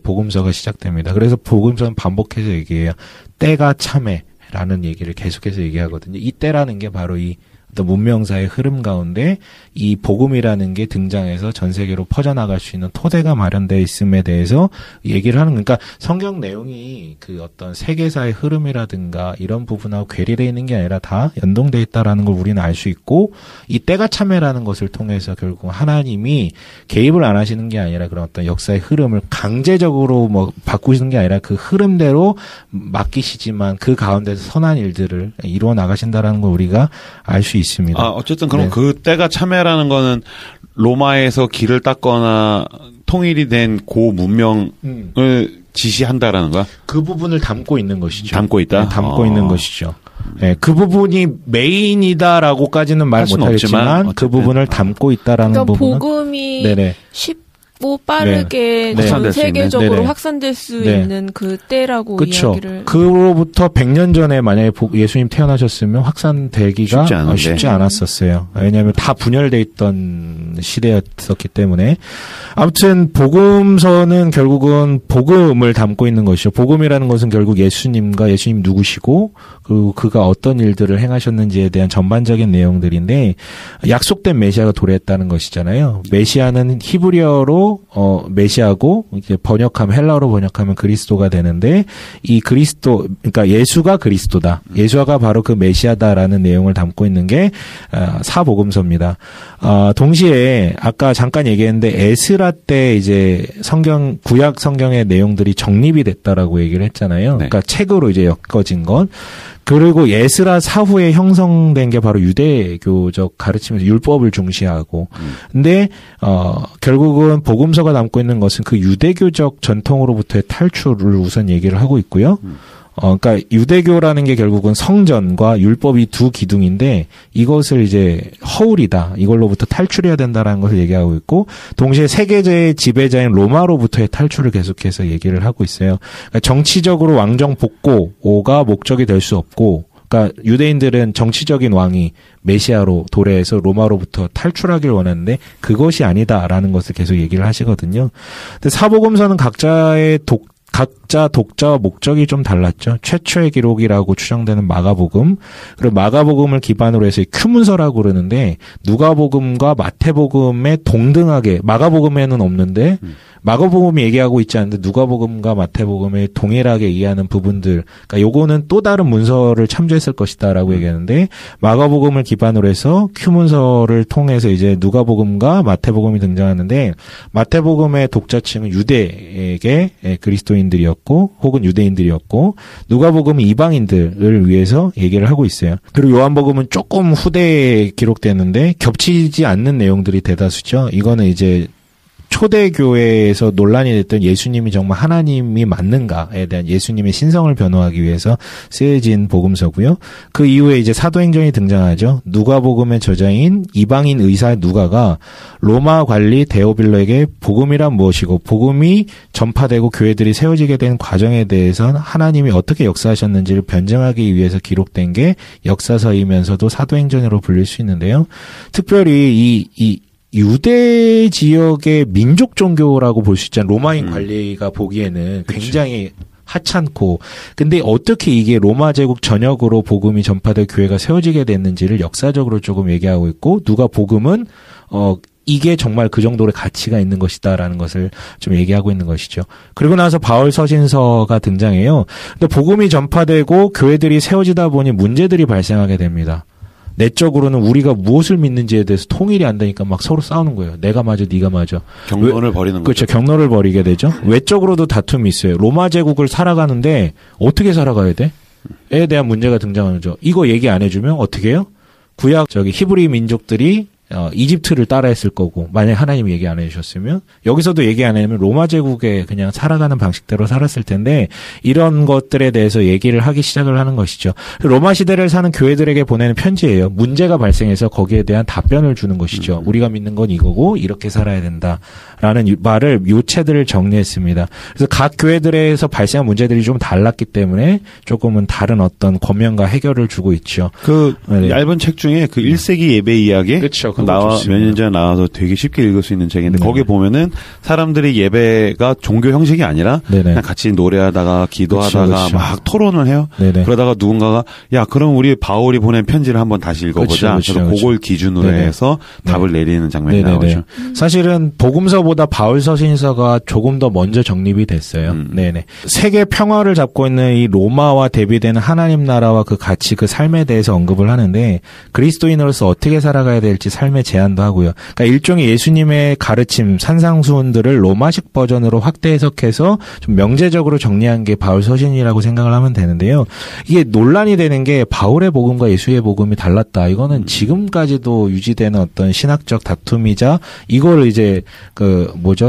[SPEAKER 3] 복음서가 시작됩니다. 그래서 복음서는 반복해서 얘기해요. 때가 참해라는 얘기를 계속해서 얘기하거든요. 이 때라는 게 바로 이 어떤 문명사의 흐름 가운데 이 복음이라는 게 등장해서 전 세계로 퍼져나갈 수 있는 토대가 마련되어 있음에 대해서 얘기를 하는, 그러니까 성경 내용이 그 어떤 세계사의 흐름이라든가 이런 부분하고 괴리되어 있는 게 아니라 다 연동되어 있다라는 걸 우리는 알 수 있고, 이 때가 참여라는 것을 통해서 결국 하나님이 개입을 안 하시는 게 아니라 그런 어떤 역사의 흐름을 강제적으로 바꾸시는 게 아니라 그 흐름대로 맡기시지만 그 가운데서 선한 일들을 이루어 나가신다라는 걸 우리가 알 수 있습니다.
[SPEAKER 1] 어쨌든 그럼 그 때가 참여라는 거는 로마에서 길을 닦거나 통일이 된 고 문명을 지시한다라는 거야?
[SPEAKER 3] 그 부분을 담고 있는 것이죠.
[SPEAKER 1] 담고 있다?
[SPEAKER 3] 네, 담고 있는 것이죠. 네, 그 부분이 메인이다라고까지는 말 못하겠지만 그 부분을 담고 있다라는
[SPEAKER 4] 그러니까
[SPEAKER 3] 부분은
[SPEAKER 4] 복음이
[SPEAKER 3] 네네.
[SPEAKER 4] 쉽고 빠르게 전 세계적으로 확산될 수 있는 그 때라고
[SPEAKER 3] 그쵸.
[SPEAKER 4] 이야기를.
[SPEAKER 3] 그로부터 100년 전에 만약에 예수님 태어나셨으면 확산되기가 쉽지 않았었어요. 왜냐하면 다 분열돼 있던 시대였었기 때문에. 아무튼 복음서는 결국은 복음을 담고 있는 것이죠. 복음이라는 것은 결국 예수님과 예수님 누구시고 그리고 그가 어떤 일들을 행하셨는지에 대한 전반적인 내용들인데, 약속된 메시아가 도래했다는 것이잖아요. 메시아는 히브리어로 메시아고 이제 헬라어로 번역하면 그리스도가 되는데, 이 그리스도, 그러니까 예수가 그리스도다. 예수가 바로 그 메시아다라는 내용을 담고 있는 게 사복음서입니다. 동시에 아까 잠깐 얘기했는데 에스라 때 이제 구약 성경의 내용들이 정립이 됐다라고 얘기를 했잖아요. 그러니까 책으로 이제 엮어진 것. 그리고 에스라 사후에 형성된 게 바로 유대교적 가르침에서 율법을 중시하고. 근데 결국은 복음서가 담고 있는 것은 그 유대교적 전통으로부터의 탈출을 우선 얘기를 하고 있고요. 그러니까 유대교라는 게 결국은 성전과 율법이 두 기둥인데, 이것을 이제 허울이다, 이걸로부터 탈출해야 된다라는 것을 얘기하고 있고, 동시에 세계제의 지배자인 로마로부터의 탈출을 계속해서 얘기를 하고 있어요. 그러니까 정치적으로 왕정 복고가 목적이 될 수 없고, 그러니까 유대인들은 정치적인 왕이 메시아로 도래해서 로마로부터 탈출하길 원하는데 각자의 것을 계속 얘기를 하시거든요. 근데 사복음서는 각자 각자 독자와 목적이 좀 달랐죠. 최초의 기록이라고 추정되는 마가복음, 그리고 마가복음을 기반으로 해서 큐문서라고 그러는데 누가복음과 마태복음에 동등하게, 마가복음에는 없는데 마가복음이 얘기하고 있지 않는데 누가복음과 마태복음에 동일하게 이해하는 부분들, 그러니까 요거는 또 다른 문서를 참조했을 것이다라고 얘기하는데, 마가복음을 기반으로 해서 큐문서를 통해서 이제 누가복음과 마태복음이 등장하는데, 마태복음의 독자층은 유대계 그리스도인들이었고 혹은 유대인들이었고, 누가복음은 이방인들을 위해서 얘기를 하고 있어요. 그리고 요한복음은 조금 후대에 기록됐는데 겹치지 않는 내용들이 대다수죠. 이거는 이제 초대교회에서 논란이 됐던 예수님이 정말 하나님이 맞는가에 대한 예수님의 신성을 변호하기 위해서 쓰여진 복음서고요. 그 이후에 이제 사도행전이 등장하죠. 누가복음의 저자인 이방인 의사 누가가 로마 관리 데오빌로에게 복음이란 무엇이고 복음이 전파되고 교회들이 세워지게 된 과정에 대해서 하나님이 어떻게 역사하셨는지를 변증하기 위해서 기록된 게 역사서이면서도 사도행전으로 불릴 수 있는데요. 특별히 이 유대 지역의 민족 종교라고 볼 수 있잖아요. 로마인 관리가 보기에는 굉장히 하찮고, 근데 어떻게 이게 로마 제국 전역으로 복음이 전파될 교회가 세워지게 됐는지를 역사적으로 조금 얘기하고 있고, 누가복음은 이게 정말 그 정도의 가치가 있는 것이다라는 것을 좀 얘기하고 있는 것이죠. 그리고 나서 바울 서신서가 등장해요. 근데 복음이 전파되고 교회들이 세워지다 보니 문제들이 발생하게 됩니다. 내적으로는 우리가 무엇을 믿는지에 대해서 통일이 안 되니까 막 서로 싸우는 거예요. 내가 맞아, 네가 맞아.
[SPEAKER 1] 경로를 벌이는 거죠.
[SPEAKER 3] 그렇죠. 경로를 벌이게 되죠. 외적으로도 다툼이 있어요. 로마 제국을 살아가는데 어떻게 살아가야 돼? 에 대한 문제가 등장하는 거죠. 이거 얘기 안 해주면 어떻게 해요? 구약 히브리 민족들이 이집트를 따라했을 거고, 만약에 하나님이 얘기 안 해주셨으면, 여기서도 얘기 안 해주면 로마 제국에 그냥 살아가는 방식대로 살았을 텐데, 이런 것들에 대해서 얘기를 하기 시작을 하는 것이죠. 로마 시대를 사는 교회들에게 보내는 편지예요. 문제가 발생해서 거기에 대한 답변을 주는 것이죠. 우리가 믿는 건 이거고 이렇게 살아야 된다라는 말을, 요체들을 정리했습니다. 그래서 각 교회들에서 발생한 문제들이 좀 달랐기 때문에 조금은 다른 어떤 권면과 해결을 주고 있죠.
[SPEAKER 1] 네. 얇은 책 중에 1세기 예배 이야기, 그렇죠. 몇 년 전에 나와서 되게 쉽게 읽을 수 있는 책인데, 네. 거기 보면은 사람들이 예배가 종교 형식이 아니라 네네. 그냥 같이 노래하다가 기도하다가 그렇죠. 막 토론을 해요. 네네. 그러다가 누군가가 야, 그럼 우리 바울이 보낸 편지를 한번 다시 읽어보자. 그렇죠. 그래서 그걸 기준으로 네네. 해서 답을 내리는 장면이 네네네. 나오죠.
[SPEAKER 3] 사실은 복음서보다 바울 서신서가 조금 더 먼저 정립이 됐어요. 네네. 세계 평화를 잡고 있는 이 로마와 대비되는 하나님 나라와 그 가치, 그 삶에 대해서 언급을 하는데, 그리스도인으로서 어떻게 살아가야 될지 삶의 제안도 하고요. 그러니까 일종의 예수님의 가르침, 산상수훈들을 로마식 버전으로 확대 해석해서 좀 명제적으로 정리한 게 바울 서신이라고 생각을 하면 되는데요. 이게 논란이 되는 게 바울의 복음과 예수의 복음이 달랐다. 이거는 지금까지도 유지되는 어떤 신학적 다툼이자, 이걸 이제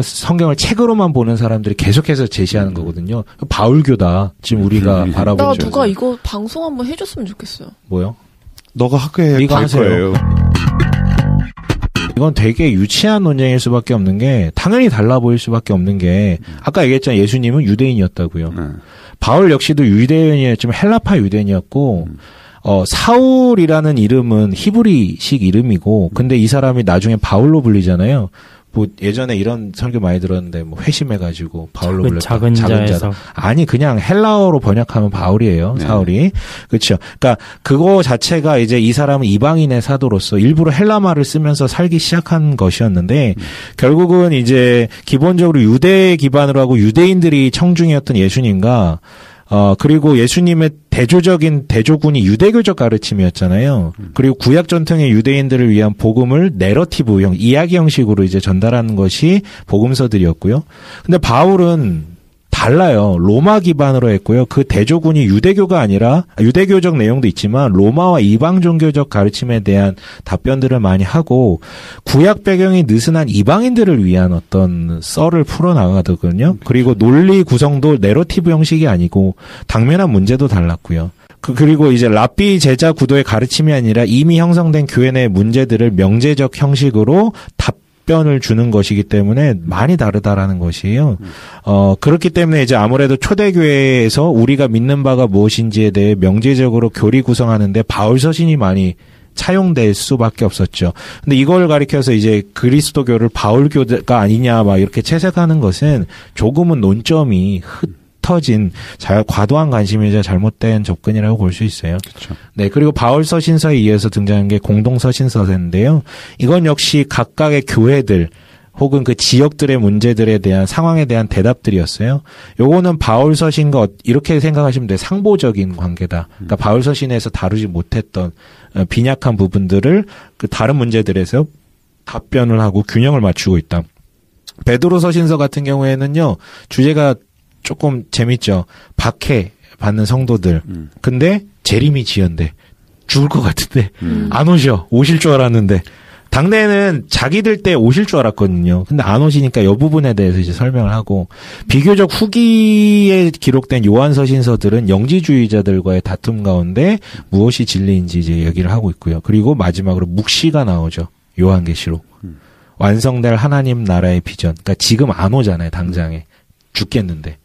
[SPEAKER 3] 성경을 책으로만 보는 사람들이 계속해서 제시하는 거거든요. 바울교다. 지금 우리가 바라보는.
[SPEAKER 4] 나 누가 이거 방송 한번 해줬으면 좋겠어요.
[SPEAKER 3] 뭐요?
[SPEAKER 1] 너가 학교에 갈 거예요.
[SPEAKER 3] 이건 되게 유치한 논쟁일 수밖에 없는 게, 당연히 달라 보일 수밖에 없는 게, 아까 얘기했잖아요. 예수님은 유대인이었다고요. 바울 역시도 유대인이었지만 헬라파 유대인이었고, 사울이라는 이름은 히브리식 이름이고, 근데 이 사람이 나중에 바울로 불리잖아요. 뭐 예전에 이런 설교 많이 들었는데, 뭐 회심해가지고 바울로 불렸다.
[SPEAKER 2] 작은 자에서.
[SPEAKER 3] 아니, 그냥 헬라어로 번역하면 바울이에요. 네. 사울이. 그렇죠. 그러니까 그거 자체가 이제 이 사람은 이방인의 사도로서 일부러 헬라말을 쓰면서 살기 시작한 것이었는데, 결국은 이제 기본적으로 유대 기반으로 하고 유대인들이 청중이었던 예수님과 그리고 예수님의 대조군이 유대교적 가르침이었잖아요. 그리고 구약 전통의 유대인들을 위한 복음을 내러티브형, 이야기 형식으로 이제 전달하는 것이 복음서들이었고요. 근데 바울은 달라요. 로마 기반으로 했고요. 그 대조군이 유대교가 아니라, 유대교적 내용도 있지만 로마와 이방 종교적 가르침에 대한 답변들을 많이 하고, 구약 배경이 느슨한 이방인들을 위한 어떤 썰을 풀어나가거든요. 그리고 논리 구성도 내러티브 형식이 아니고 당면한 문제도 달랐고요. 그리고 이제 랍비 제자 구도의 가르침이 아니라 이미 형성된 교회 내 문제들을 명제적 형식으로 답변을 주는 것이기 때문에 많이 다르다라는 것이에요. 그렇기 때문에 이제 아무래도 초대교회에서 우리가 믿는 바가 무엇인지에 대해 명제적으로 교리 구성하는데 바울 서신이 많이 차용될 수밖에 없었죠. 근데 이걸 가리켜서 이제 그리스도교를 바울교가 아니냐 막 이렇게 채색하는 것은 조금은 논점이 흩어진 과도한 관심이자 잘못된 접근이라고 볼 수 있어요.
[SPEAKER 1] 그렇죠.
[SPEAKER 3] 네, 그리고 바울 서신서에 이어서 등장한 게 공동 서신서인데요. 이건 역시 각각의 교회들 혹은 그 지역들의 문제들에 대한 상황에 대한 대답들이었어요. 요거는 바울 서신과 이렇게 생각하시면 돼요. 상보적인 관계다. 그러니까 바울 서신에서 다루지 못했던 빈약한 부분들을 그 다른 문제들에서 답변을 하고 균형을 맞추고 있다. 베드로 서신서 같은 경우에는요. 주제가 조금 재밌죠. 박해 받는 성도들. 근데 재림이 지연돼. 죽을 것 같은데 안 오실 줄 알았는데 당대에는 자기들 때 오실 줄 알았거든요. 근데 안 오시니까 이 부분에 대해서 이제 설명을 하고, 비교적 후기에 기록된 요한서신서들은 영지주의자들과의 다툼 가운데 무엇이 진리인지 이제 얘기를 하고 있고요. 그리고 마지막으로 묵시가 나오죠. 요한계시록. 완성될 하나님 나라의 비전. 그러니까 지금 안 오잖아요. 당장에. 죽겠는데.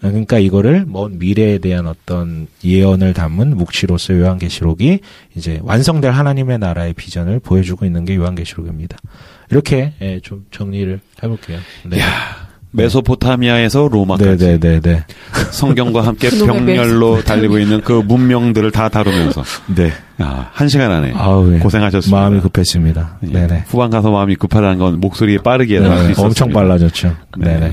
[SPEAKER 3] 그러니까 이거를 먼 미래에 대한 어떤 예언을 담은 묵시로서 요한계시록이 이제 완성될 하나님의 나라의 비전을 보여주고 있는 게 요한계시록입니다. 이렇게 좀 정리를 해볼게요. 네.
[SPEAKER 1] 야, 메소포타미아에서 로마까지.
[SPEAKER 3] 네네네.
[SPEAKER 1] 성경과 함께 병렬로 달리고 있는 그 문명들을 다 다루면서.
[SPEAKER 3] 네.
[SPEAKER 1] 아, 1시간 안에.
[SPEAKER 3] 아우, 예.
[SPEAKER 1] 고생하셨습니다.
[SPEAKER 3] 마음이 급했습니다.
[SPEAKER 1] 예.
[SPEAKER 3] 네네.
[SPEAKER 1] 후반 가서 마음이 급하다는 건 목소리에 빠르게 나올 수 있었습니다.
[SPEAKER 3] 엄청 빨라졌죠. 네네.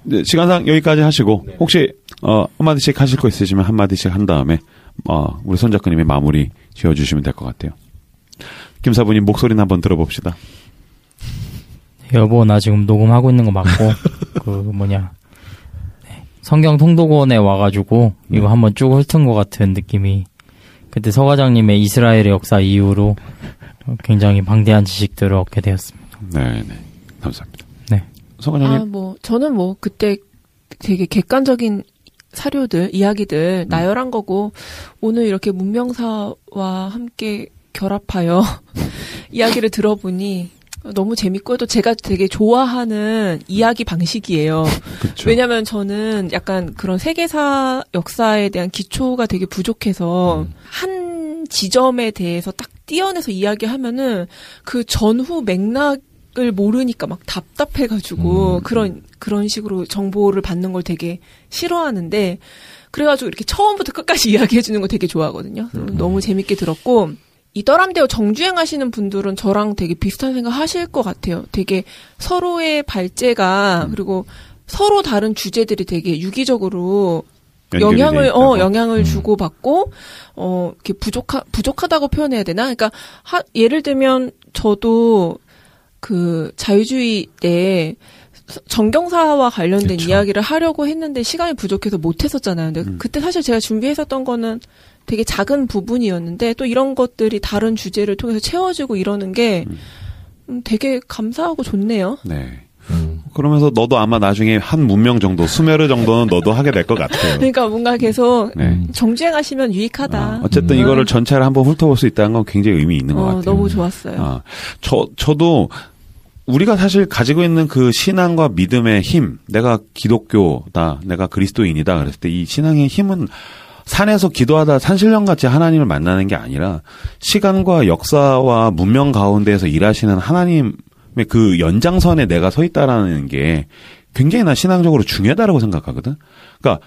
[SPEAKER 1] 네, 시간상 여기까지 하시고 혹시 한마디씩 하실 거 있으시면 한마디씩 한 다음에 우리 손 작가님의 마무리 지어주시면 될 것 같아요. 김사부님 목소리는 한번 들어봅시다.
[SPEAKER 2] 여보, 나 지금 녹음하고 있는 거 맞고 성경 통독원에 와가지고 이거 한번 쭉 훑은 것 같은 느낌이, 그때 서 과장님의 이스라엘의 역사 이후로 굉장히 방대한 지식들을 얻게 되었습니다.
[SPEAKER 1] 네, 감사합니다.
[SPEAKER 2] 네.
[SPEAKER 1] 서 과장님.
[SPEAKER 4] 저는 그때 되게 객관적인 사료들, 이야기들 나열한 거고, 오늘 이렇게 문명사와 함께 결합하여 이야기를 들어보니 너무 재밌고, 또 제가 되게 좋아하는 이야기 방식이에요.
[SPEAKER 1] 그쵸.
[SPEAKER 4] 왜냐면 저는 약간 그런 세계사 역사에 대한 기초가 되게 부족해서 한 지점에 대해서 딱 띄어내서 이야기하면은 그 전후 맥락을 모르니까 막 답답해가지고 그런 식으로 정보를 받는 걸 되게 싫어하는데, 그래가지고 이렇게 처음부터 끝까지 이야기해주는 거 되게 좋아하거든요. 너무 재밌게 들었고, 이 떠람대어 정주행 하시는 분들은 저랑 되게 비슷한 생각 하실 것 같아요. 되게 서로의 발제가, 그리고 서로 다른 주제들이 되게 유기적으로 영향을 주고받고, 이렇게 부족하다고 표현해야 되나? 그러니까, 예를 들면, 저도 그 자유주의 때 정경사와 관련된
[SPEAKER 3] 그쵸.
[SPEAKER 4] 이야기를 하려고 했는데 시간이 부족해서 못했었잖아요. 근데 그때 사실 제가 준비했었던 거는 되게 작은 부분이었는데, 또 이런 것들이 다른 주제를 통해서 채워지고 이러는 게 되게 감사하고 좋네요.
[SPEAKER 1] 네. 그러면서 너도 아마 나중에 한 문명 정도, 수메르 정도는 너도 하게 될 것 같아요.
[SPEAKER 4] 그러니까 뭔가 계속 정주행하시면 유익하다.
[SPEAKER 1] 어쨌든 이거를 전체를 한번 훑어볼 수 있다는 건 굉장히 의미 있는 것 같아요.
[SPEAKER 4] 너무 좋았어요.
[SPEAKER 1] 저도 우리가 사실 가지고 있는 그 신앙과 믿음의 힘, 내가 기독교다, 내가 그리스도인이다 그랬을 때 이 신앙의 힘은 산에서 기도하다 산신령같이 하나님을 만나는 게 아니라 시간과 역사와 문명 가운데에서 일하시는 하나님의 그 연장선에 내가 서 있다라는 게 굉장히 난 신앙적으로 중요하다라고 생각하거든. 그러니까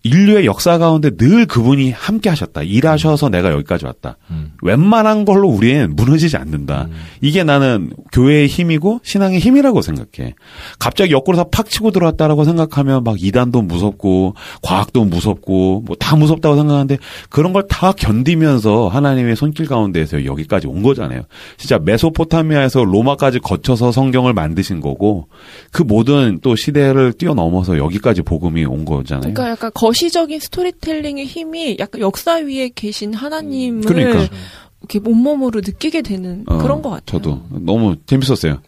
[SPEAKER 1] 인류의 역사 가운데 늘 그분이 함께 하셨다. 일하셔서 내가 여기까지 왔다. 웬만한 걸로 우리는 무너지지 않는다. 이게 나는 교회의 힘이고 신앙의 힘이라고 생각해. 갑자기 옆구리에서 팍 치고 들어왔다라고 생각하면 막 이단도 무섭고 과학도 무섭고 뭐 다 무섭다고 생각하는데, 그런 걸 다 견디면서 하나님의 손길 가운데에서 여기까지 온 거잖아요. 진짜 메소포타미아에서 로마까지 거쳐서 성경을 만드신 거고, 그 모든 또 시대를 뛰어넘어서 여기까지 복음이 온 거잖아요.
[SPEAKER 4] 그러니까 약간 거시적인 스토리텔링의 힘이 약간 역사 위에 계신 하나님을 이렇게 온몸으로 느끼게 되는 그런 것 같아요.
[SPEAKER 1] 저도 너무 재밌었어요.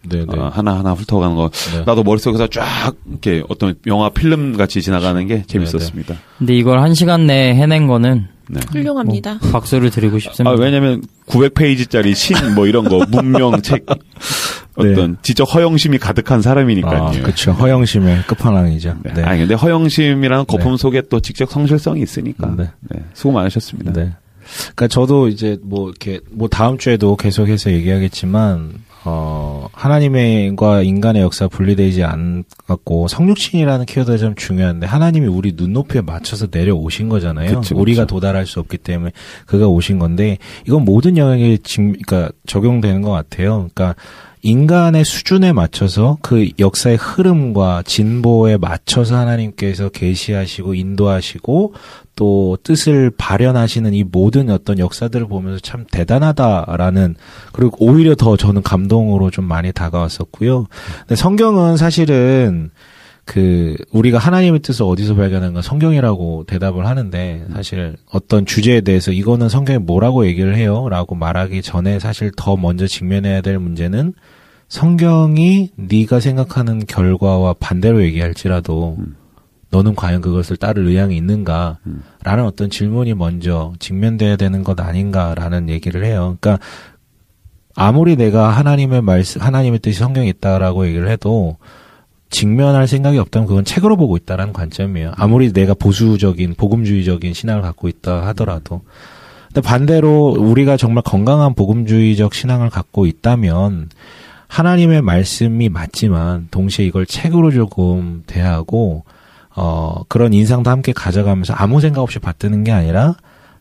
[SPEAKER 1] 하나하나 훑어가는 거. 네. 나도 머릿속에서 쫙 이렇게 어떤 영화 필름 같이 지나가는 게 재밌었습니다.
[SPEAKER 2] 근데 이걸 1시간 내에 해낸 거는
[SPEAKER 4] 훌륭합니다.
[SPEAKER 2] 박수를 드리고 싶습니다.
[SPEAKER 1] 왜냐면 900페이지짜리 신 뭐 이런 거 문명 책 어떤 지적 허영심이 가득한 사람이니까요.
[SPEAKER 3] 그렇죠. 허영심의 끝판왕이죠.
[SPEAKER 1] 네. 아니 근데 허영심이라는 거품 속에 또 직접 성실성이 있으니까.
[SPEAKER 3] 네.
[SPEAKER 1] 수고 많으셨습니다.
[SPEAKER 3] 네. 그러니까 저도 이제 뭐 이렇게 뭐 다음 주에도 계속해서 얘기하겠지만, 하나님과 인간의 역사 분리되지 않았고 성육신이라는 키워드가 좀 중요한데 하나님이 우리 눈높이에 맞춰서 내려오신 거잖아요.
[SPEAKER 1] 그쵸.
[SPEAKER 3] 우리가 도달할 수 없기 때문에 그가 오신 건데 이건 모든 영역에 그러니까 적용되는 것 같아요. 그러니까 인간의 수준에 맞춰서 그 역사의 흐름과 진보에 맞춰서 하나님께서 계시하시고 인도하시고 또 뜻을 발현하시는 이 모든 어떤 역사들을 보면서 참 대단하다라는 그리고 오히려 더 저는 감동으로 좀 많이 다가왔었고요. 근데 성경은 사실은 우리가 하나님의 뜻을 어디서 발견한 건 성경이라고 대답을 하는데 사실 어떤 주제에 대해서 이거는 성경에 뭐라고 얘기를 해요? 라고 말하기 전에 사실 더 먼저 직면해야 될 문제는 성경이 네가 생각하는 결과와 반대로 얘기할지라도 너는 과연 그것을 따를 의향이 있는가? 라는 어떤 질문이 먼저 직면돼야 되는 것 아닌가라는 얘기를 해요. 그러니까 아무리 내가 하나님의 뜻이 성경에 있다라고 얘기를 해도 직면할 생각이 없다면 그건 책으로 보고 있다라는 관점이에요. 아무리 내가 보수적인 복음주의적인 신앙을 갖고 있다 하더라도. 근데 반대로 우리가 정말 건강한 복음주의적 신앙을 갖고 있다면 하나님의 말씀이 맞지만 동시에 이걸 책으로 조금 대하고 그런 인상도 함께 가져가면서 아무 생각 없이 받드는 게 아니라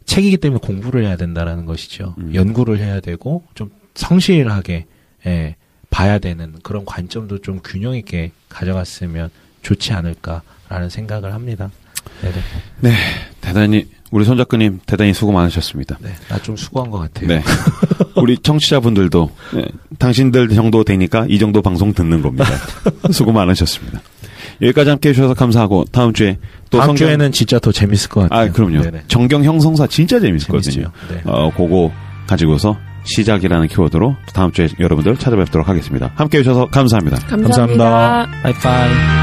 [SPEAKER 3] 책이기 때문에 공부를 해야 된다라는 것이죠. 연구를 해야 되고 좀 성실하게 봐야 되는 그런 관점도 좀 균형 있게 가져갔으면 좋지 않을까라는 생각을 합니다. 네네.
[SPEAKER 1] 네, 대단히 우리 손 작가님 대단히 수고 많으셨습니다.
[SPEAKER 3] 네, 나 좀 수고한 것 같아요.
[SPEAKER 1] 네, 우리 청취자분들도 당신들 정도 되니까 이 정도 방송 듣는 겁니다. 수고 많으셨습니다. 여기까지 함께 해주셔서 감사하고 다음 주에 또
[SPEAKER 3] 다음 주에는 진짜 더 재밌을 것 같아요.
[SPEAKER 1] 아, 그럼요.
[SPEAKER 3] 네네.
[SPEAKER 1] 정경 형성사 진짜 재밌거든요.
[SPEAKER 3] 네.
[SPEAKER 1] 그거 가지고서 시작이라는 키워드로 다음 주에 여러분들 찾아뵙도록 하겠습니다. 함께 해주셔서 감사합니다.
[SPEAKER 4] 감사합니다.
[SPEAKER 2] 바이바이.